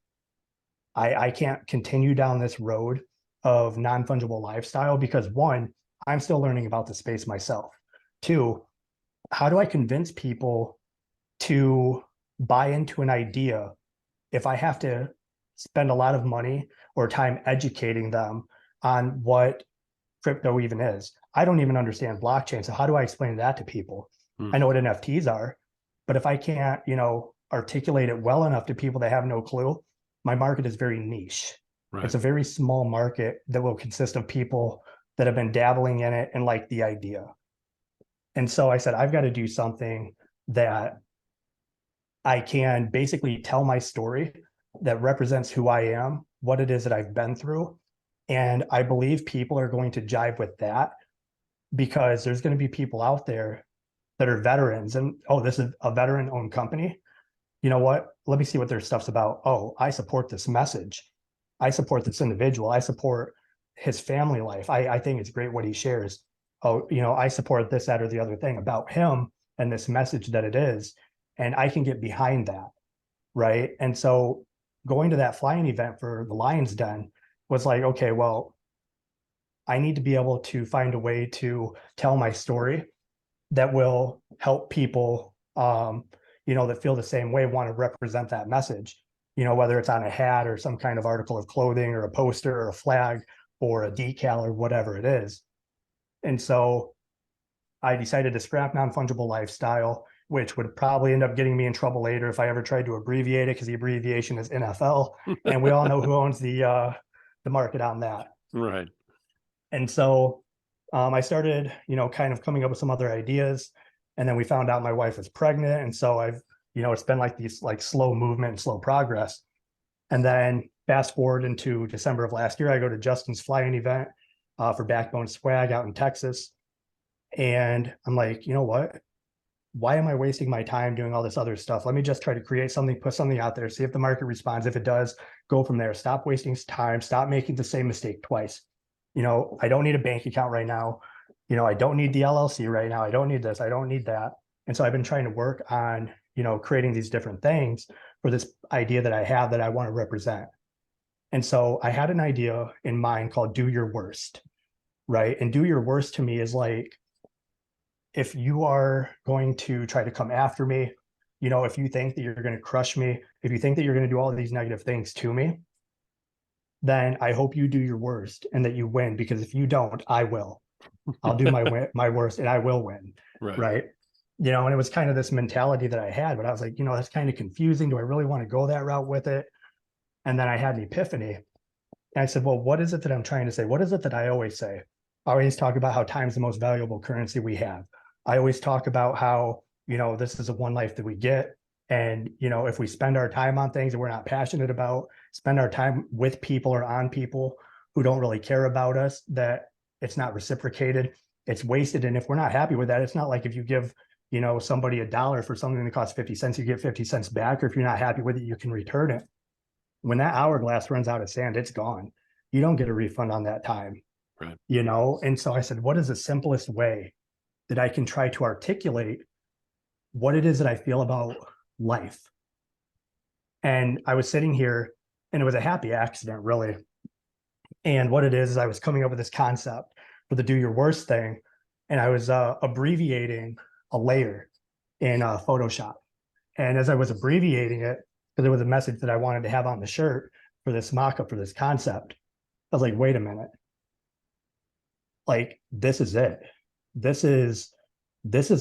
I can't continue down this road of non-fungible lifestyle because one, I'm still learning about the space myself. Two, how do I convince people to buy into an idea if I have to spend a lot of money or time educating them on what crypto even is? I don't even understand blockchain. So how do I explain that to people? I know what NFTs are, but if I can't, articulate it well enough to people that have no clue, my market is very niche. Right. It's a very small market that will consist of people that have been dabbling in it and like the idea. And so I said, I've got to do something that I can basically tell my story that represents who I am, what it is that I've been through. And I believe people are going to jive with that because there's going to be people out there that are veterans and, oh, this is a veteran owned company. You know what? Let me see what their stuff's about. Oh, I support this message. I support this individual. I support his family life. I think it's great what he shares. Oh, I support this, that, or the other thing about him and this message that it is. And I can get behind that. Right. And so going to that flying event for the Lion's Den was like, okay, well, I need to be able to find a way to tell my story that will help people, that feel the same way, want to represent that message, whether it's on a hat or some kind of article of clothing or a poster or a flag or a decal or whatever it is. And so I decided to scrap non-fungible lifestyle, which would probably end up getting me in trouble later if I ever tried to abbreviate it because the abbreviation is NFL. And we all know who owns the market on that. Right. And so I started, kind of coming up with some other ideas. And then we found out my wife was pregnant. And so it's been like these like slow movement and slow progress. And then fast forward into December of last year, I go to Justin's flying event for Backbone Swag out in Texas. And I'm like, you know what? Why am I wasting my time doing all this other stuff? Let me just try to create something, put something out there, see if the market responds. If it does, go from there. Stop wasting time. Stop making the same mistake twice. I don't need a bank account right now. I don't need the LLC right now. I don't need this. I don't need that. And so I've been trying to work on, creating these different things for this idea that I have that I want to represent. And so I had an idea in mind called do your worst, right? And do your worst to me is like, if you are going to try to come after me, if you think that you're going to crush me, if you think that you're going to do all of these negative things to me, then I hope you do your worst and that you win, because if you don't, I will. I'll do my worst and I will win. Right. And it was kind of this mentality that I had, but I was like, that's kind of confusing. Do I really want to go that route with it? And then I had an epiphany. And I said, well, what is it that I'm trying to say? What is it that I always say? I always talk about how time is the most valuable currency we have. I always talk about how, this is a one life that we get. And, if we spend our time on things that we're not passionate about, spend our time with people or on people who don't really care about us, that it's not reciprocated, it's wasted. And if we're not happy with that, it's not like if you give, somebody $1 for something that costs 50 cents, you get 50 cents back. Or if you're not happy with it, you can return it. When that hourglass runs out of sand, it's gone. You don't get a refund on that time, Right. And so I said, what is the simplest way that I can try to articulate what it is that I feel about life? And I was sitting here, and it was a happy accident, really. And what it is I was coming up with this concept for the do your worst thing. And I was abbreviating a layer in Photoshop. And as I was abbreviating it, because there was a message that I wanted to have on the shirt for this mock-up for this concept, I was like, wait a minute. Like, this is it. This is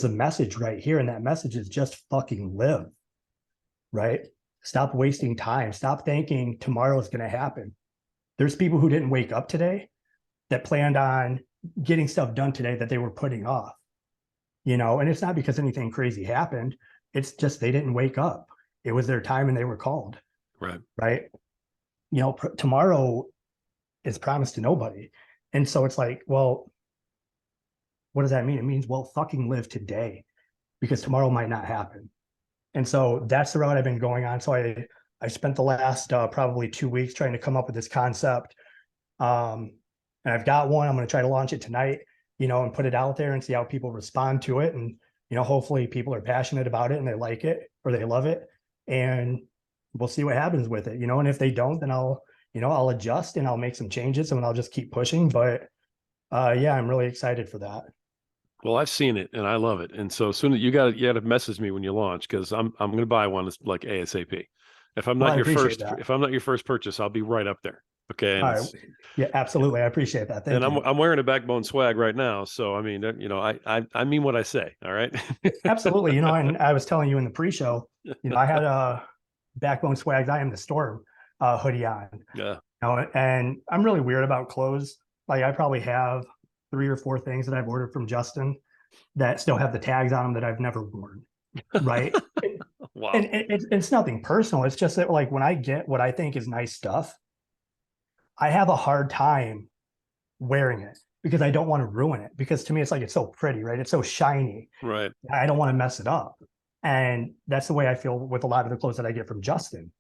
a message right here. And that message is just fucking live, right? Stop wasting time. Stop thinking tomorrow is going to happen. There's people who didn't wake up today that planned on getting stuff done today that they were putting off, and it's not because anything crazy happened. It's just they didn't wake up. It was their time and they were called. Right. Right. Tomorrow is promised to nobody. And so it's like, well, what does that mean? It means, well, fucking live today, because tomorrow might not happen. And so that's the route I've been going on. So I spent the last probably 2 weeks trying to come up with this concept. And I've got one. I'm going to try to launch it tonight, and put it out there and see how people respond to it. And, hopefully people are passionate about it and they like it or they love it. And we'll see what happens with it, and if they don't, then I'll adjust and I'll make some changes and I'll just keep pushing. But yeah, I'm really excited for that. Well, I've seen it and I love it. And so soon you got to message me when you launch, because I'm going to buy one like ASAP. If I'm not I appreciate that. if I'm not your first purchase, I'll be right up there. Okay. All right. Yeah, absolutely. I appreciate that. Thank you. I'm wearing a Backbone swag right now. So, I mean, I mean what I say. All right. Absolutely. And I was telling you in the pre-show, I had a Backbone Swags I Am the Storm hoodie on. Yeah. And I'm really weird about clothes. Like, I probably have 3 or 4 things that I've ordered from Justin that still have the tags on them that I've never worn. Right. Wow. And it's nothing personal. It's just that, like, when I get what I think is nice stuff, I have a hard time wearing it because I don't want to ruin it. Because to me, it's like, it's so pretty, right? It's so shiny. Right. I don't want to mess it up. And that's the way I feel with a lot of the clothes that I get from Justin,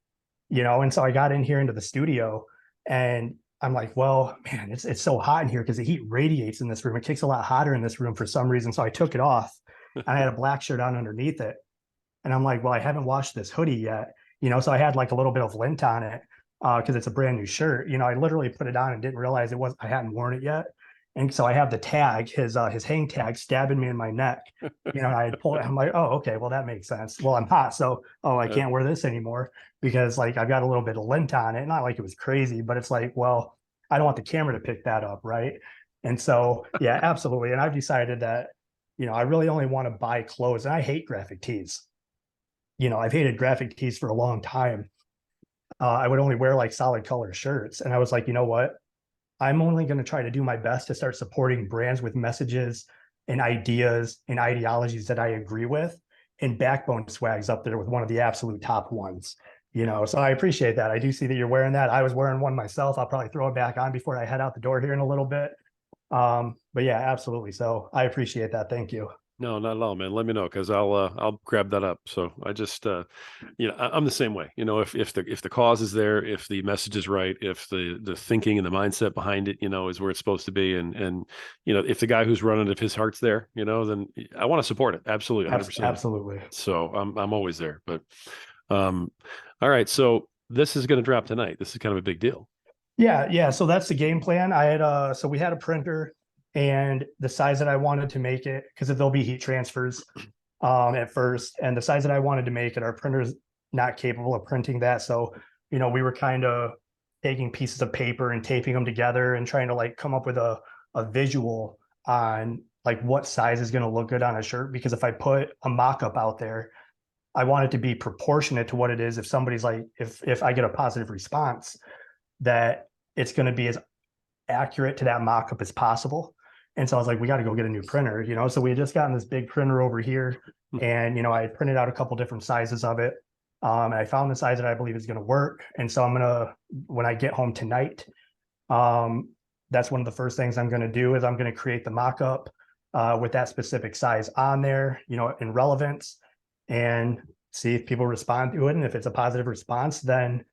And so I got in here into the studio and I'm like, well, man, it's so hot in here because the heat radiates in this room. It kicks a lot hotter in this room for some reason. So I took it off and I had a black shirt on underneath it. And I'm like, well, I haven't washed this hoodie yet, so I had like a little bit of lint on it because it's a brand new shirt. I literally put it on and didn't realize I hadn't worn it yet. And so I have the tag, his hang tag, stabbing me in my neck. I had pulled it. I'm like, oh, okay, well, that makes sense. Well, I'm hot, so I can't wear this anymore because, like, I've got a little bit of lint on it. Not like it was crazy, but it's like, well, I don't want the camera to pick that up, right? And so, yeah, absolutely. And I've decided that, I really only want to buy clothes, and I hate graphic tees. I've hated graphic tees for a long time. I would only wear like solid color shirts, and I was like, you know what? I'm only going to try to do my best to start supporting brands with messages and ideas and ideologies that I agree with. And Backbone Swag's up there with one of the absolute top ones, So I appreciate that. I do see that you're wearing that. I was wearing one myself. I'll probably throw it back on before I head out the door here in a little bit. But yeah, absolutely. So I appreciate that. Thank you. No, not at all, man. Let me know, because I'll grab that up. So I just I'm the same way. If the cause is there, if the message is right, if the thinking and the mindset behind it, is where it's supposed to be, and if the guy who's running it, if his heart's there, then I want to support it. Absolutely, 100%. Absolutely. So I'm always there. But all right. So this is going to drop tonight. This is kind of a big deal. Yeah. So that's the game plan. I had so we had a printer and the size that I wanted to make it, because there'll be heat transfers at first, and the size that I wanted to make it, our printer's not capable of printing that. So, we were kind of taking pieces of paper and taping them together and trying to like come up with a visual on like what size is going to look good on a shirt. Because if I put a mock-up out there, I want it to be proportionate to what it is. If somebody's like, if I get a positive response, that it's going to be as accurate to that mock-up as possible. And so I was like, we got to go get a new printer, So we had just gotten this big printer over here, and I printed out a couple different sizes of it. And I found the size that I believe is going to work. And so when I get home tonight, that's one of the first things I'm going to do is I'm going to create the mock-up with that specific size on there, in relevance, and see if people respond to it. And if it's a positive response, then,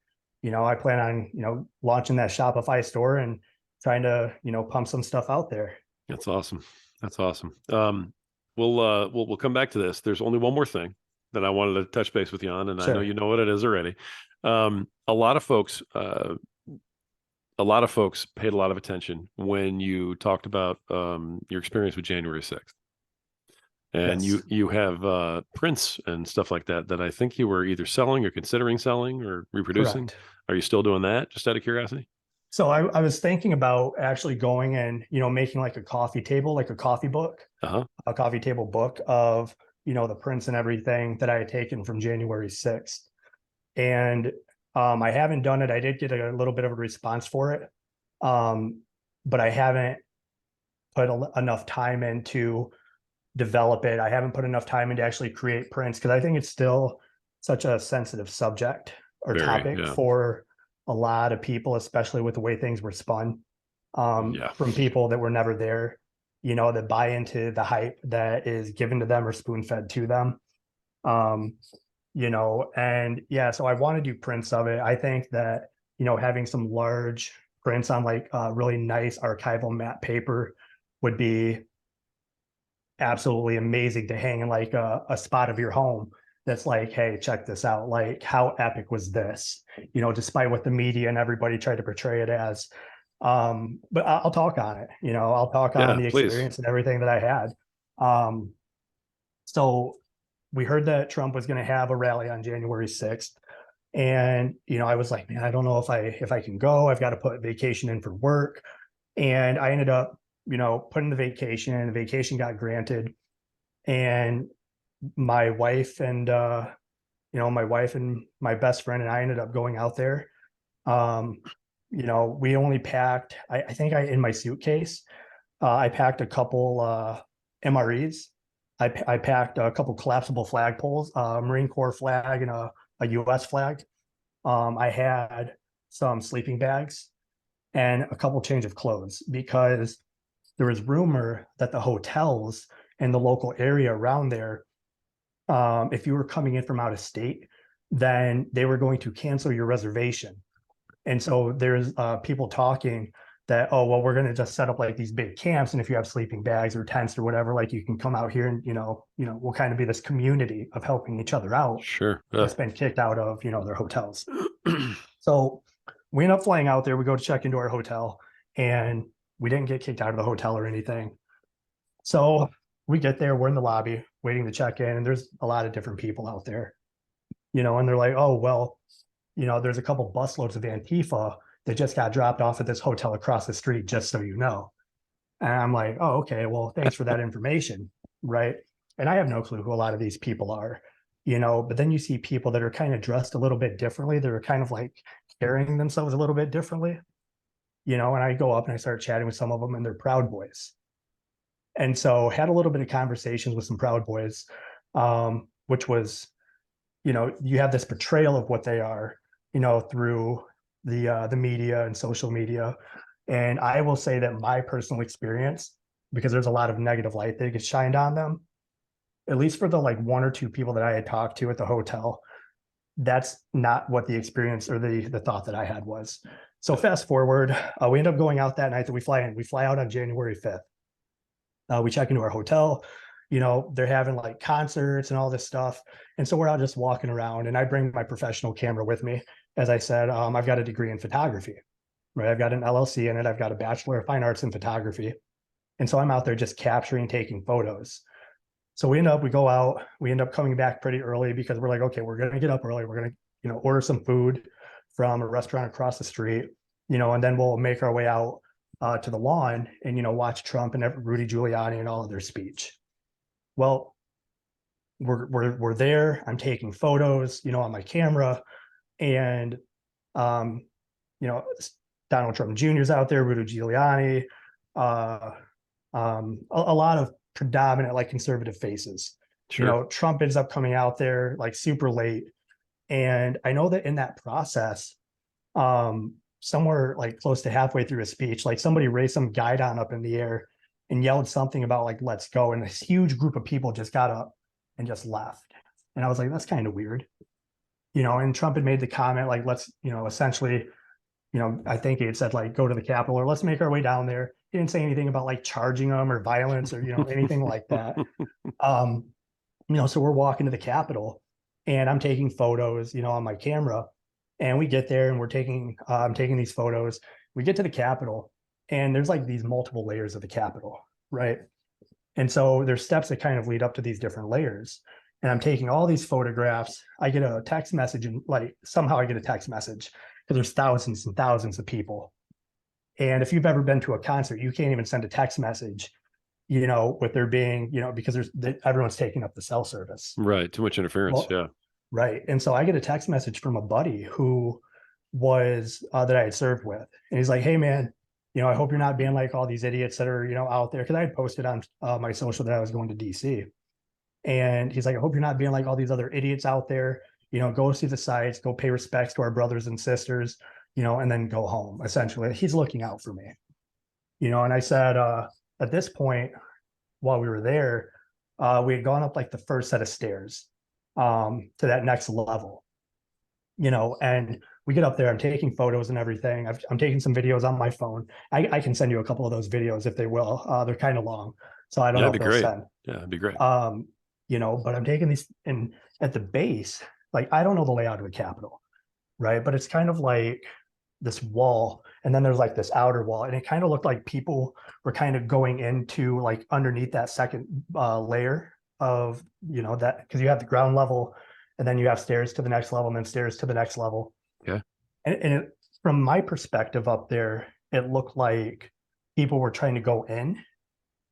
I plan on, launching that Shopify store and trying to, pump some stuff out there. That's awesome. That's awesome. We'll come back to this. There's only one more thing that I wanted to touch base with you on, and Sure. I know you know what it is already. A lot of folks paid a lot of attention when you talked about your experience with January 6th. And Yes. you have prints and stuff like that I think you were either selling or considering selling or reproducing. Correct. Are you still doing that, just out of curiosity? So I was thinking about actually going and, making like a coffee table, like a coffee book, a coffee table book of, the prints and everything that I had taken from January 6th. And I haven't done it. I did get a little bit of a response for it. But I haven't put enough time into develop it. I haven't put enough time into actually create prints because I think it's still such a sensitive subject or topic for a lot of people, especially with the way things were spun from people that were never there, that buy into the hype that is given to them or spoon fed to them. And yeah, so I want to do prints of it. I think that, having some large prints on like really nice archival matte paper would be absolutely amazing to hang in like a spot of your home that's like, hey, check this out. Like, how epic was this? Despite what the media and everybody tried to portray it as. But I'll talk on it. I'll talk on the experience and everything that I had. So we heard that Trump was going to have a rally on January 6th. And, I was like, man, I don't know if I can go. I've got to put vacation in for work. And I ended up, putting the vacation got granted. And my wife and my best friend and I ended up going out there. We only packed, I think in my suitcase, I packed a couple MREs. I packed a couple collapsible flagpoles, a Marine Corps flag and a US flag. I had some sleeping bags and a couple change of clothes because there was rumor that the hotels in the local area around there, if you were coming in from out of state, then they were going to cancel your reservation. And so there's people talking that, oh, well, we're going to just set up like these big camps. And if you have sleeping bags or tents or whatever, like you can come out here and, we'll kind of be this community of helping each other out. Sure. That's been kicked out of, their hotels. So we end up flying out there. We go to check into our hotel and we didn't get kicked out of the hotel or anything. So we get there, we're in the lobby waiting to check in, and there's a lot of different people out there, and they're like, oh, well, there's a couple busloads of Antifa that just got dropped off at this hotel across the street, just so you know. And I'm like, oh, okay, well, thanks for that information. Right. And I have no clue who a lot of these people are, but then you see people that are kind of dressed a little bit differently. They're kind of like carrying themselves a little bit differently, and I go up and I start chatting with some of them and they're Proud Boys. And so had a little bit of conversations with some Proud Boys, which was, you have this portrayal of what they are, through the media and social media. And I will say that my personal experience, because there's a lot of negative light that gets shined on them, at least for the like one or two people that I had talked to at the hotel, that's not what the experience or the thought that I had was. So fast forward, we end up going out that night that we fly in. We fly out on January 5th. We check into our hotel, they're having like concerts and all this stuff. And so we're out just walking around and I bring my professional camera with me. As I said, I've got a degree in photography, right? I've got an LLC in it. I've got a Bachelor of Fine Arts in Photography. And so I'm out there just capturing, taking photos. So we go out, we end up coming back pretty early because we're like, okay, we're going to get up early. We're going to, order some food from a restaurant across the street, and then we'll make our way out to the lawn and, watch Trump and Rudy Giuliani and all of their speech. Well, we're there. I'm taking photos, on my camera, and Donald Trump Jr.'s out there, Rudy Giuliani, a lot of predominant like conservative faces. Sure. Trump ends up coming out there like super late. And I know that in that process, somewhere like close to halfway through a speech, like somebody raised some guidon up in the air and yelled something about like, let's go. And this huge group of people just got up and just left. And I was like, that's kind of weird. And Trump had made the comment, like, let's, essentially, I think he had said like, go to the Capitol or let's make our way down there. He didn't say anything about like charging them or violence or, anything like that. So we're walking to the Capitol and I'm taking photos, on my camera. And we get there and I'm taking these photos. We get to the Capitol and there's like these multiple layers of the Capitol, right? And so there's steps that kind of lead up to these different layers. And I'm taking all these photographs. I get a text message and like somehow I get a text message because there's thousands and thousands of people. And if you've ever been to a concert, you can't even send a text message, with there being, because everyone's taking up the cell service. Right. Too much interference. Well, yeah. Right. And so I get a text message from a buddy who was that I had served with. And he's like, hey, man, I hope you're not being like all these idiots that are, out there. Cause I had posted on my social that I was going to DC. And he's like, I hope you're not being like all these other idiots out there. Go see the sites, go pay respects to our brothers and sisters, and then go home. Essentially, he's looking out for me. And I said, at this point, while we were there, we had gone up like the first set of stairs to that next level, and we get up there, I'm taking photos and everything. I'm taking some videos on my phone. I can send you a couple of those videos if they will. They're kind of long, so I don't know if they'll send. Yeah, it'd be great. But I'm taking these, and at the base, like I don't know the layout of the Capitol, right? But it's kind of like this wall, and then there's like this outer wall, and it kind of looked like people were kind of going into like underneath that second layer of that, because you have the ground level, and then you have stairs to the next level, and then stairs to the next level. Yeah. And from my perspective up there, it looked like people were trying to go in.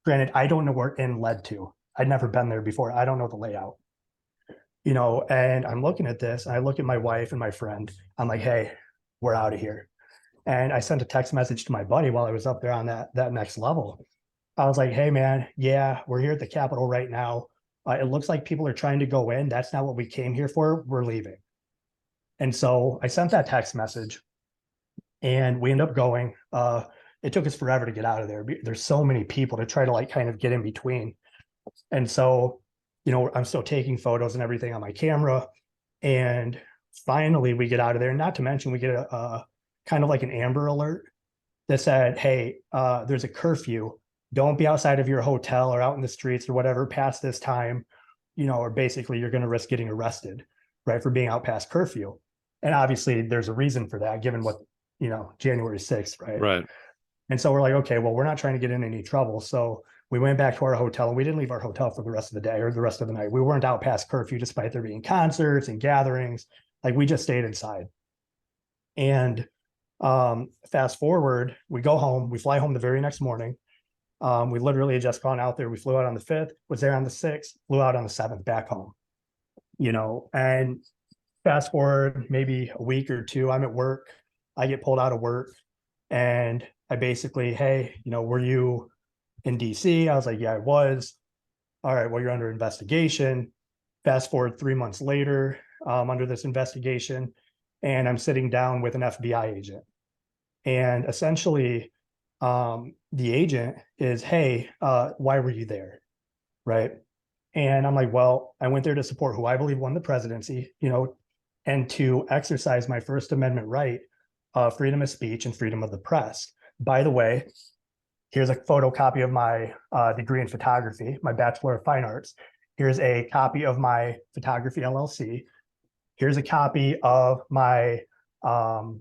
Granted, I don't know where in led to. I'd never been there before. I don't know the layout. And I'm looking at this, and I look at my wife and my friend. I'm like, hey, we're out of here. And I sent a text message to my buddy while I was up there on that next level. I was like, hey, man, yeah, we're here at the Capitol right now. It looks like people are trying to go in. That's not what we came here for. We're leaving. And so I sent that text message and we end up going. It took us forever to get out of there. There's so many people to try to like kind of get in between. And so, I'm still taking photos and everything on my camera. And finally we get out of there. Not to mention we get a kind of like an Amber Alert that said, hey, there's a curfew. Don't be outside of your hotel or out in the streets or whatever past this time, or basically you're going to risk getting arrested, right, for being out past curfew. And obviously there's a reason for that, given what, January 6th, right? Right. And so we're like, okay, well, we're not trying to get in any trouble. So we went back to our hotel, and we didn't leave our hotel for the rest of the day or the rest of the night. We weren't out past curfew, despite there being concerts and gatherings. Like we just stayed inside. And fast forward, we go home, we fly home the very next morning. We literally had just gone out there. We flew out on the 5th, was there on the 6th, flew out on the 7th back home, and fast forward maybe a week or two, I'm at work. I get pulled out of work and I basically, hey, were you in DC? I was like, yeah, I was. All right, well, you're under investigation. Fast forward 3 months later, under this investigation, and I'm sitting down with an FBI agent. And essentially, the agent is, hey, why were you there? Right. And I'm like, well, I went there to support who I believe won the presidency, and to exercise my First Amendment right, freedom of speech and freedom of the press. By the way, here's a photocopy of my degree in photography, my Bachelor of Fine Arts. Here's a copy of my photography LLC. Here's a copy of my, what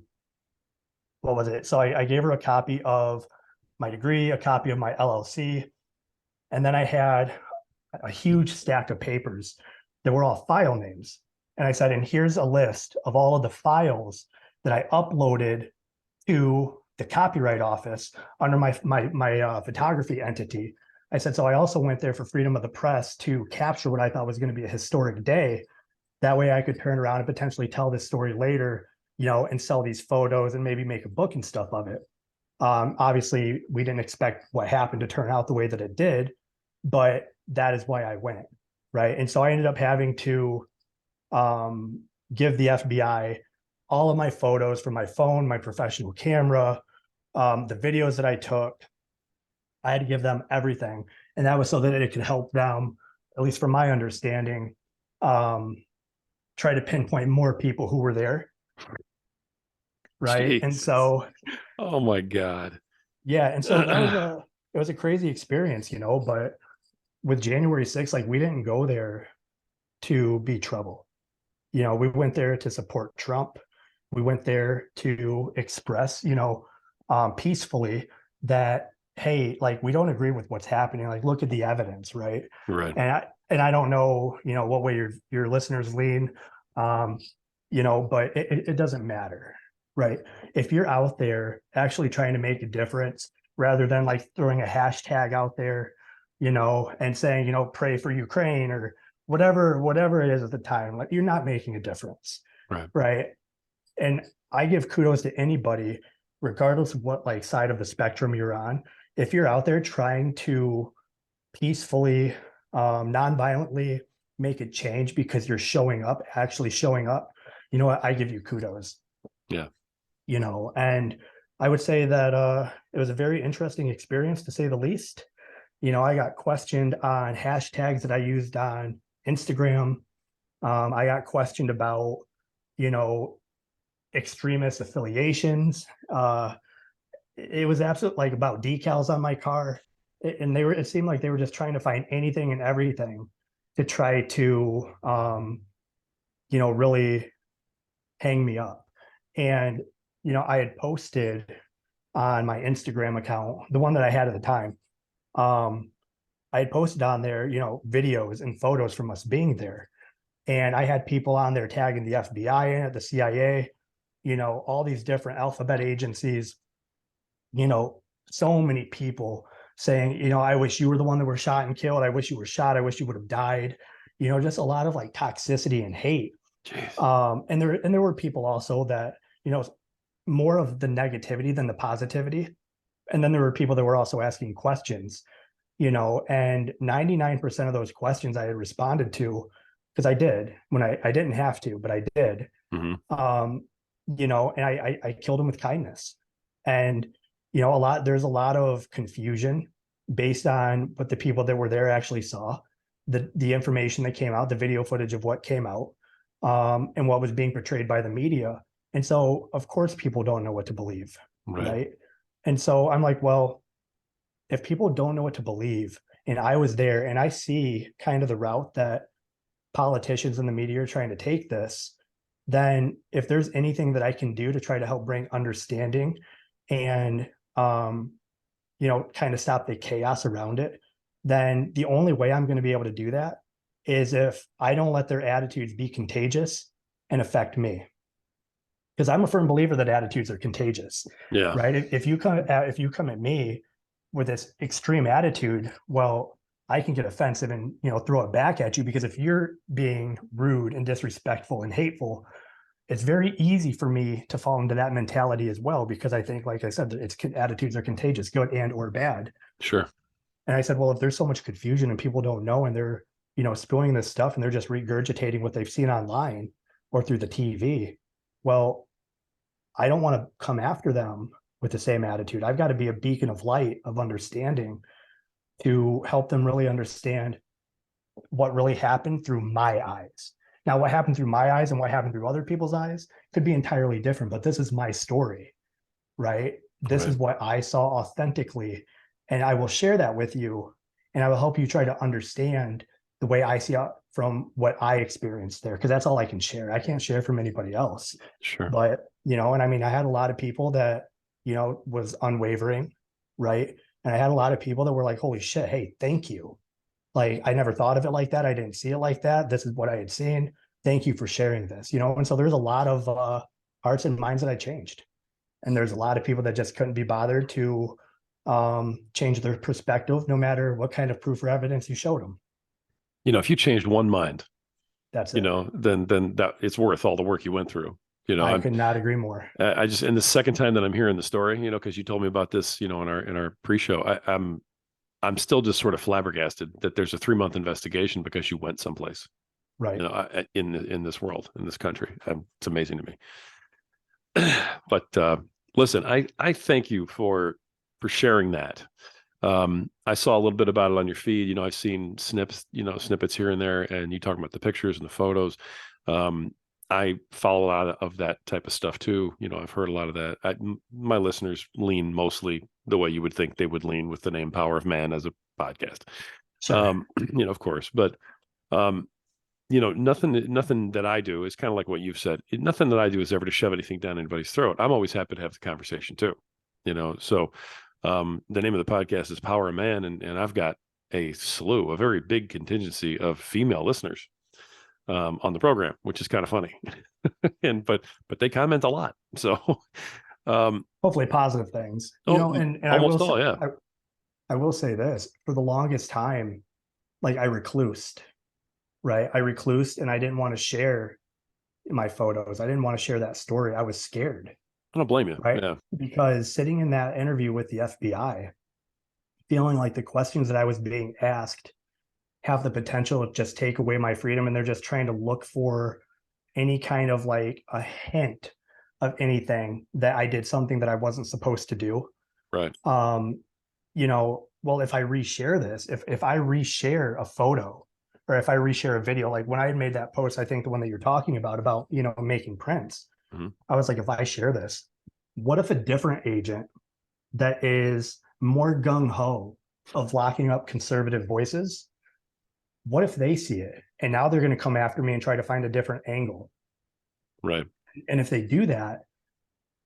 was it? So I gave her a copy of my degree, a copy of my LLC. And then I had a huge stack of papers that were all file names. And I said, and here's a list of all of the files that I uploaded to the Copyright Office under my photography entity. I said, so I also went there for freedom of the press to capture what I thought was going to be a historic day. That way I could turn around and potentially tell this story later and sell these photos and maybe make a book and stuff of it. Obviously, we didn't expect what happened to turn out the way that it did, but that is why I went, right? And so I ended up having to give the FBI all of my photos from my phone, my professional camera, the videos that I took. I had to give them everything. And that was so that it could help them, at least from my understanding, try to pinpoint more people who were there. Right. And Jesus. so, Oh my God. yeah. And so it was a crazy experience, but with January 6th, like we didn't go there to be trouble. We went there to support Trump. We went there to express, peacefully that, hey, like we don't agree with what's happening. Like, look at the evidence, right? Right. And I don't know, what way your listeners lean, but it doesn't matter, right? If you're out there actually trying to make a difference, rather than like throwing a hashtag out there, and saying, pray for Ukraine or whatever it is at the time, like you're not making a difference. Right. Right. And I give kudos to anybody, regardless of what like side of the spectrum you're on. If you're out there trying to peacefully, non-violently make a change because you're actually showing up, you know what? I give you kudos. Yeah. And I would say that it was a very interesting experience, to say the least. I got questioned on hashtags that I used on Instagram. I got questioned about, extremist affiliations. It was absolutely like about decals on my car. And it seemed like they were just trying to find anything and everything to try to, really hang me up. And, I had posted on my Instagram account, the one that I had at the time. I had posted on there, videos and photos from us being there. And I had people on there tagging the FBI in it, the CIA, all these different alphabet agencies, so many people saying, I wish you were the one that were shot and killed. I wish you were shot. I wish you would have died. Just a lot of like toxicity and hate. And there were people also that, more of the negativity than the positivity. And then there were people that were also asking questions, and 99% of those questions I had responded to, because I did when I didn't have to, but I did. Mm-hmm. And I killed him with kindness. And, there's a lot of confusion based on what the people that were there actually saw, the information that came out, the video footage of what came out, and what was being portrayed by the media. And so, of course, people don't know what to believe. Right. And so I'm like, well, if people don't know what to believe, and I was there and I see kind of the route that politicians and the media are trying to take this, then if there's anything that I can do to try to help bring understanding and, kind of stop the chaos around it, then the only way I'm going to be able to do that is if I don't let their attitudes be contagious and affect me. Because I'm a firm believer that attitudes are contagious. Yeah. Right. If you come at me with this extreme attitude, well, I can get offensive and, throw it back at you, because if you're being rude and disrespectful and hateful, it's very easy for me to fall into that mentality as well, because I think, like I said, attitudes are contagious, good and or bad. Sure. And I said, well, if there's so much confusion and people don't know, and they're, spilling this stuff and they're just regurgitating what they've seen online or through the TV, well, I don't want to come after them with the same attitude. I've got to be a beacon of light, of understanding, to help them really understand what really happened through my eyes. Now, what happened through my eyes and what happened through other people's eyes could be entirely different, but this is my story, right? This is what I saw authentically, and I will share that with you, and I will help you try to understand the way I see it from what I experienced there, because that's all I can share. I can't share from anybody else. Sure. But, and I mean, I had a lot of people that, was unwavering, right? And I had a lot of people that were like, holy shit, hey, thank you. Like, I never thought of it like that. I didn't see it like that. This is what I had seen. Thank you for sharing this, And so there's a lot of hearts and minds that I changed. And there's a lot of people that just couldn't be bothered to change their perspective, no matter what kind of proof or evidence you showed them. If you changed one mind, that's it. then that it's worth all the work you went through. You know, I could not agree more. I just, and the second time that I'm hearing the story, you know, because you told me about this, you know, in our pre-show, I'm still just sort of flabbergasted that there's a 3 month investigation because you went someplace, Right. you know, in this world, in this country. It's amazing to me. But listen, I thank you for sharing that. I saw a little bit about it on your feed. You know, I've seen snippets here and there, and you talking about the pictures and the photos. Um, I follow a lot of that type of stuff too. You know, I've heard a lot of that. My listeners lean mostly the way you would think they would lean with the name Power of Man as a podcast. Sure. You know, of course, but um, you know, nothing that I do is kind of like what you've said. Nothing that I do is ever to shove anything down anybody's throat. I'm always happy to have the conversation too. You know, so the name of the podcast is Power of Man, and I've got a very big contingency of female listeners on the program, which is kind of funny. And but they comment a lot, so Hopefully positive things, oh, and almost all, yeah, I will say this, for the longest time, like I reclused, right? I reclused and I didn't want to share my photos. I didn't want to share that story. I was scared, I don't blame you. right? Yeah, Because sitting in that interview with the FBI, feeling like the questions that I was being asked have the potential to just take away my freedom, and they're just trying to look for any kind of like a hint of anything that I did something that I wasn't supposed to do. right, um well, if I reshare this, if I reshare a photo, or if I reshare a video, like when I had made that post, I think the one that you're talking about making prints, hmm, I was like, if I share this, what if a different agent that is more gung-ho of locking up conservative voices, what if they see it and now they're going to come after me and try to find a different angle? right, And if they do that,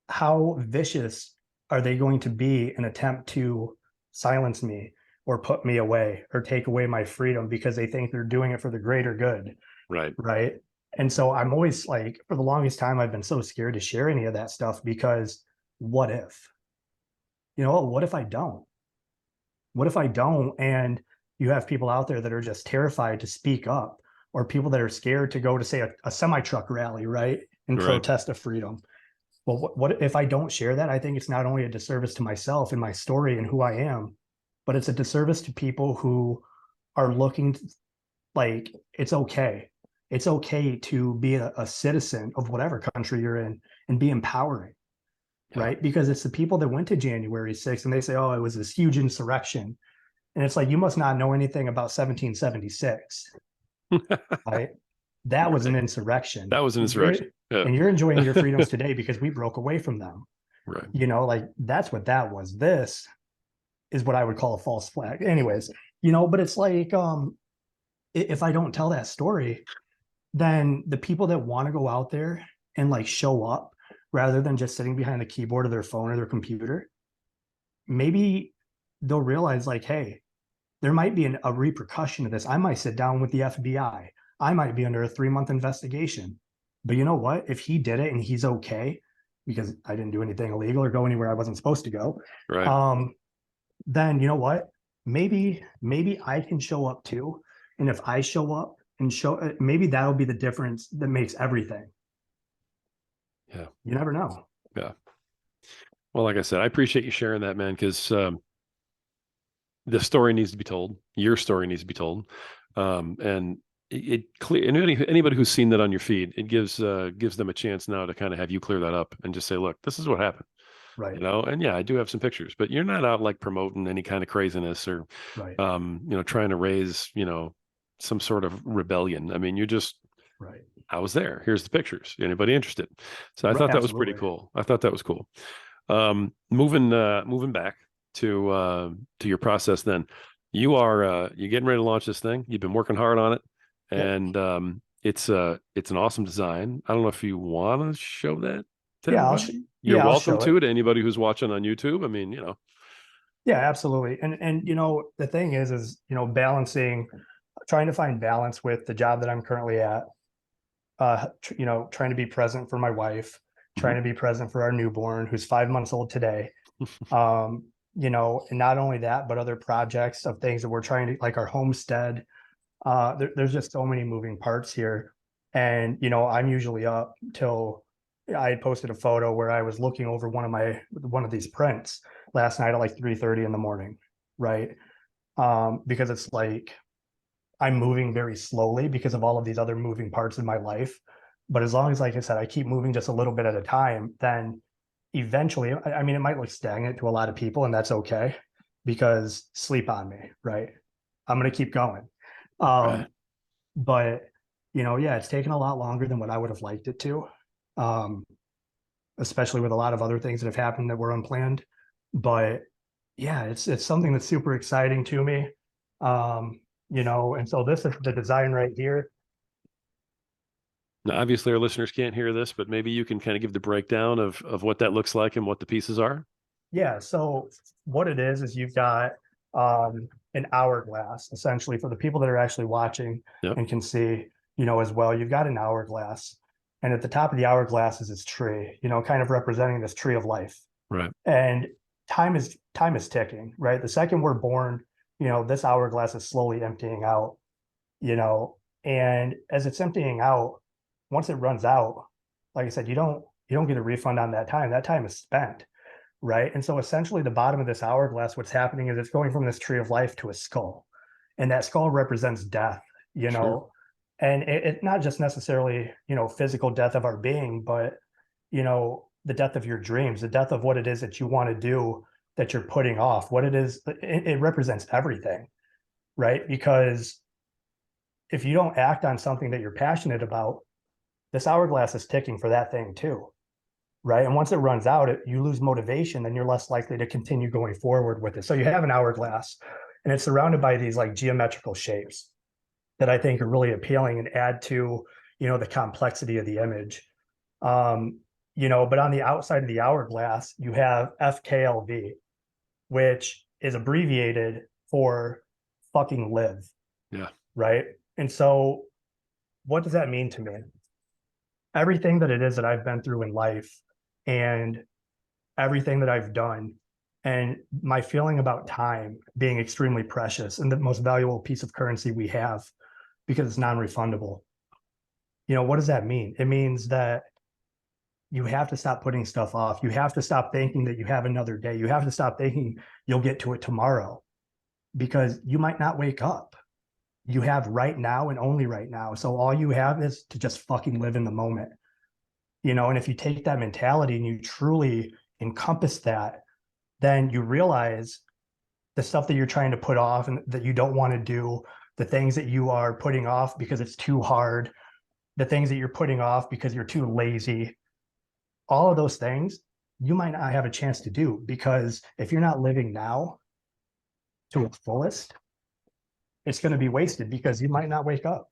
how vicious are they going to be in attempt to silence me or put me away or take away my freedom because they think they're doing it for the greater good, right, right? And so I'm always like, for the longest time, I've been so scared to share any of that stuff because what if? What if I don't? What if I don't? And you have people out there that are just terrified to speak up, or people that are scared to go to, say, a semi truck rally, right? And right, protest of freedom. Well, what if I don't share that? I think it's not only a disservice to myself and my story and who I am, but it's a disservice to people who are looking to, like, it's okay. It's okay to be a citizen of whatever country you're in and be empowering, yeah, right? Because it's the people that went to January 6th and they say, oh, it was this huge insurrection. And it's like, you must not know anything about 1776, right? That was an right. insurrection. That was an insurrection. Yeah, And you're enjoying your freedoms today because we broke away from them. right. Like that's what that was. This is what I would call a false flag. Anyways, but it's like, if I don't tell that story, then the people that want to go out there and like show up rather than just sitting behind the keyboard of their phone or their computer, maybe they'll realize, like, hey, there might be a repercussion to this. I might sit down with the FBI. I might be under a 3 month investigation. But you know what? If he did it and he's okay, because I didn't do anything illegal or go anywhere I wasn't supposed to go, Right. then you know what? Maybe I can show up too. And if I show up and show, maybe that'll be the difference that makes everything. Yeah. You never know. Yeah. Well, like I said, I appreciate you sharing that, man, because the story needs to be told. Your story needs to be told. And it clear anybody who's seen that on your feed, it gives them a chance now to kind of have you clear that up and just say, look, this is what happened. Right. And yeah, I do have some pictures, but you're not out like promoting any kind of craziness or Right. trying to raise, some sort of rebellion. I mean, you're just, Right. I was there. Here's the pictures. Anybody interested? So I thought that was pretty Absolutely. cool. I thought that was cool. Moving back to your process, then you're getting ready to launch this thing. You've been working hard on it, Yep. and it's an awesome design. I don't know if you want to show that to Yeah. everybody. You're I'll welcome show it. to anybody who's watching on YouTube. I mean, Yeah, absolutely. And the thing is balancing, trying to find balance with the job that I'm currently at, trying to be present for my wife, trying to be present for our newborn who's 5 months old today. And not only that, but other projects of things that we're trying to, like our homestead. There's just so many moving parts here. And, I'm usually up till I had posted a photo where I was looking over one of these prints last night at like 3:30 in the morning, right? Because it's like I'm moving very slowly because of all of these other moving parts in my life. But as long as, like I said, I keep moving just a little bit at a time, then eventually, I mean, it might look stagnant to a lot of people, and that's okay because sleep on me, right? I'm going to keep going. Right. But, yeah, it's taken a lot longer than what I would have liked it to, um, especially with a lot of other things that have happened that were unplanned. But yeah, it's something that's super exciting to me. And so this is the design right here. Now, obviously, our listeners can't hear this, but maybe you can kind of give the breakdown of what that looks like and what the pieces are. Yeah, so what it is you've got an hourglass, essentially, for the people that are actually watching Yep. and can see, as well. You've got an hourglass, and at the top of the hourglass is this tree, kind of representing this tree of life. Right. And time is ticking, right? The second we're born, this hourglass is slowly emptying out, you know, and as it's emptying out, once it runs out, like I said, you don't get a refund on that time. That time is spent, right? And so essentially the bottom of this hourglass, what's happening is it's going from this tree of life to a skull. And that skull represents death, you Sure. know, and it not just necessarily, physical death of our being, but the death of your dreams, the death of what it is that you want to do that you're putting off, what it is, it represents everything, right? Because if you don't act on something that you're passionate about, this hourglass is ticking for that thing too, right? And once it runs out, you lose motivation, then you're less likely to continue going forward with it. So you have an hourglass, and it's surrounded by these like geometrical shapes that I think are really appealing and add to, the complexity of the image. But on the outside of the hourglass, you have FKLV, which is abbreviated for fucking live, Yeah. right? And so what does that mean to me? Everything that it is that I've been through in life and everything that I've done and my feeling about time being extremely precious and the most valuable piece of currency we have because it's non-refundable. What does that mean? It means that you have to stop putting stuff off. You have to stop thinking that you have another day. You have to stop thinking you'll get to it tomorrow because you might not wake up. You have right now and only right now. So all you have is to just fucking live in the moment. And if you take that mentality and you truly encompass that, then you realize the stuff that you're trying to put off and that you don't want to do, the things that you are putting off because it's too hard, the things that you're putting off because you're too lazy, all of those things you might not have a chance to do because if you're not living now to its fullest, it's going to be wasted because you might not wake up.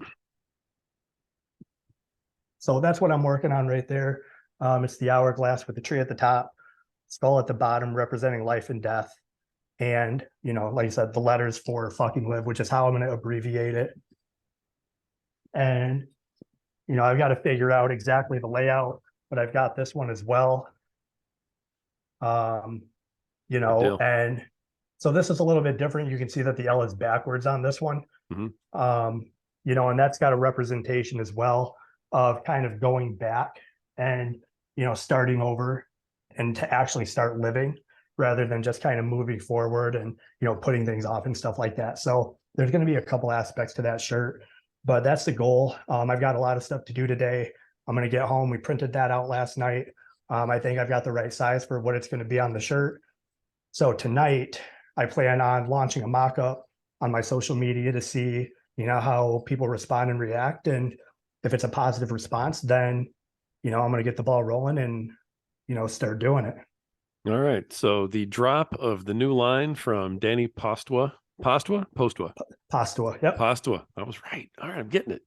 So that's what I'm working on right there. It's the hourglass with the tree at the top, skull at the bottom representing life and death. And, like I said, the letters for fucking live, which is how I'm going to abbreviate it. And, I've got to figure out exactly the layout, but I've got this one as well. Good deal. And so this is a little bit different. You can see that the L is backwards on this one. Mm-hmm. And that's got a representation as well of kind of going back and, starting over and to actually start living rather than just kind of moving forward and, putting things off and stuff like that. So there's going to be a couple aspects to that shirt, but that's the goal. I've got a lot of stuff to do today. I'm going to get home. We printed that out last night. I think I've got the right size for what it's going to be on the shirt. So tonight I plan on launching a mock-up on my social media to see, how people respond and react. And if it's a positive response, then, I'm going to get the ball rolling and, start doing it. All right. So the drop of the new line from Danny Postawa. Postawa? Postawa. Yep. Postawa. I was right. All right. I'm getting it.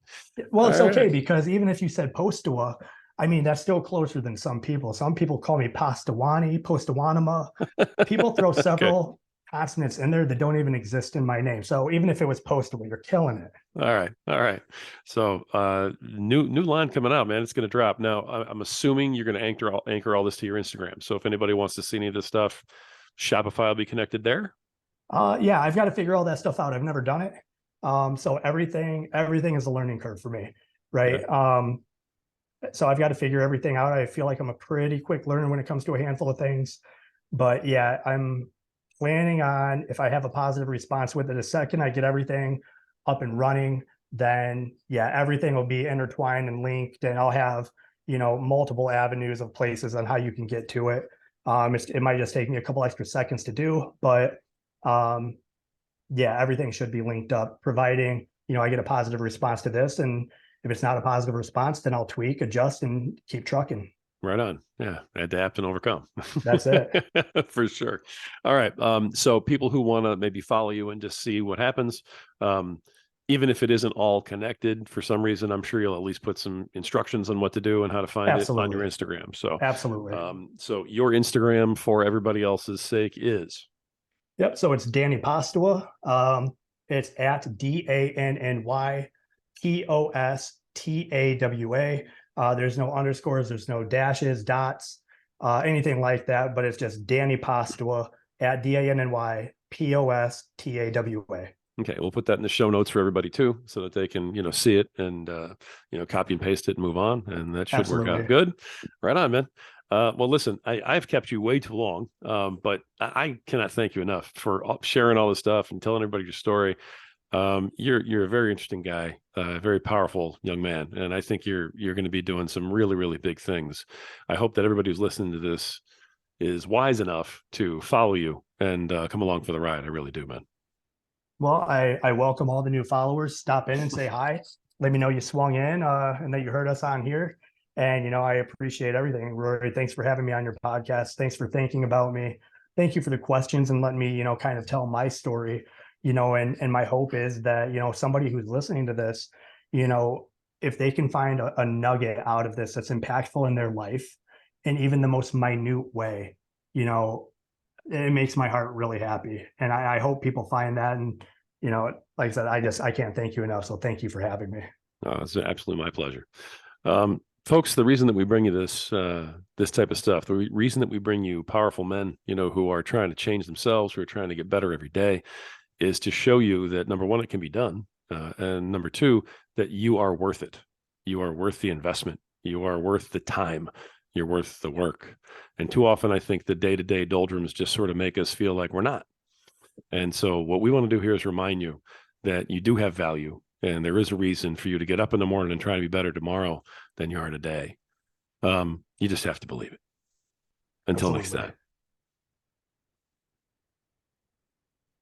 Well, it's All okay right. because even if you said Postawa, I mean, that's still closer than some people. Some people call me Postawani, Postawanima. People throw Okay. several consonants in there that don't even exist in my name. So even if it was Postawa, you're killing it. All right. All right. So new line coming out, man. It's going to drop. Now, I'm assuming you're going to anchor all this to your Instagram. So if anybody wants to see any of this stuff, Shopify will be connected there. Yeah, I've got to figure all that stuff out. I've never done it. So everything is a learning curve for me. Right. Okay. So I've got to figure everything out. I feel like I'm a pretty quick learner when it comes to a handful of things. But yeah, I'm planning on, if I have a positive response with it, the second I get everything up and running, then yeah, everything will be intertwined and linked, and I'll have, multiple avenues of places on how you can get to it. It might just take me a couple extra seconds to do, but um, yeah, everything should be linked up, providing, I get a positive response to this. And if it's not a positive response, then I'll tweak, adjust, and keep trucking. Right on. Yeah. Adapt and overcome. That's it. For sure. All right. So people who want to maybe follow you and just see what happens, even if it isn't all connected for some reason, I'm sure you'll at least put some instructions on what to do and how to find it on your Instagram. So, Absolutely. So your Instagram, for everybody else's sake, is? Yep. So it's Danny Postawa. It's at DANNYPOSTAWA. There's no underscores, there's no dashes, dots, anything like that, but it's just Danny Postawa at DANNYPOSTAWA. Okay, we'll put that in the show notes for everybody too, so that they can, see it and copy and paste it and move on, and that should Absolutely. work out good. Right on, man. Well, listen, I've kept you way too long, but I cannot thank you enough for sharing all this stuff and telling everybody your story. You're a very interesting guy, a very powerful young man, and I think you're going to be doing some really, really big things. I hope that everybody who's listening to this is wise enough to follow you and come along for the ride. I really do, man. Well, I welcome all the new followers. Stop in and say hi. Let me know you swung in and that you heard us on here. And, I appreciate everything. Rory, thanks for having me on your podcast. Thanks for thinking about me. Thank you for the questions and letting me, kind of tell my story, and my hope is that, somebody who's listening to this, if they can find a nugget out of this that's impactful in their life, in even the most minute way, it makes my heart really happy. And I hope people find that. And, like I said, I can't thank you enough. So thank you for having me. It's absolutely my pleasure. Folks, the reason that we bring you this type of stuff, the reason that we bring you powerful men, who are trying to change themselves, who are trying to get better every day, is to show you that, number one, it can be done. And number two, that you are worth it. You are worth the investment. You are worth the time. You're worth the work. And too often, I think the day-to-day doldrums just sort of make us feel like we're not. And so what we want to do here is remind you that you do have value, and there is a reason for you to get up in the morning and try to be better tomorrow than you are today. You just have to believe it. Until next time.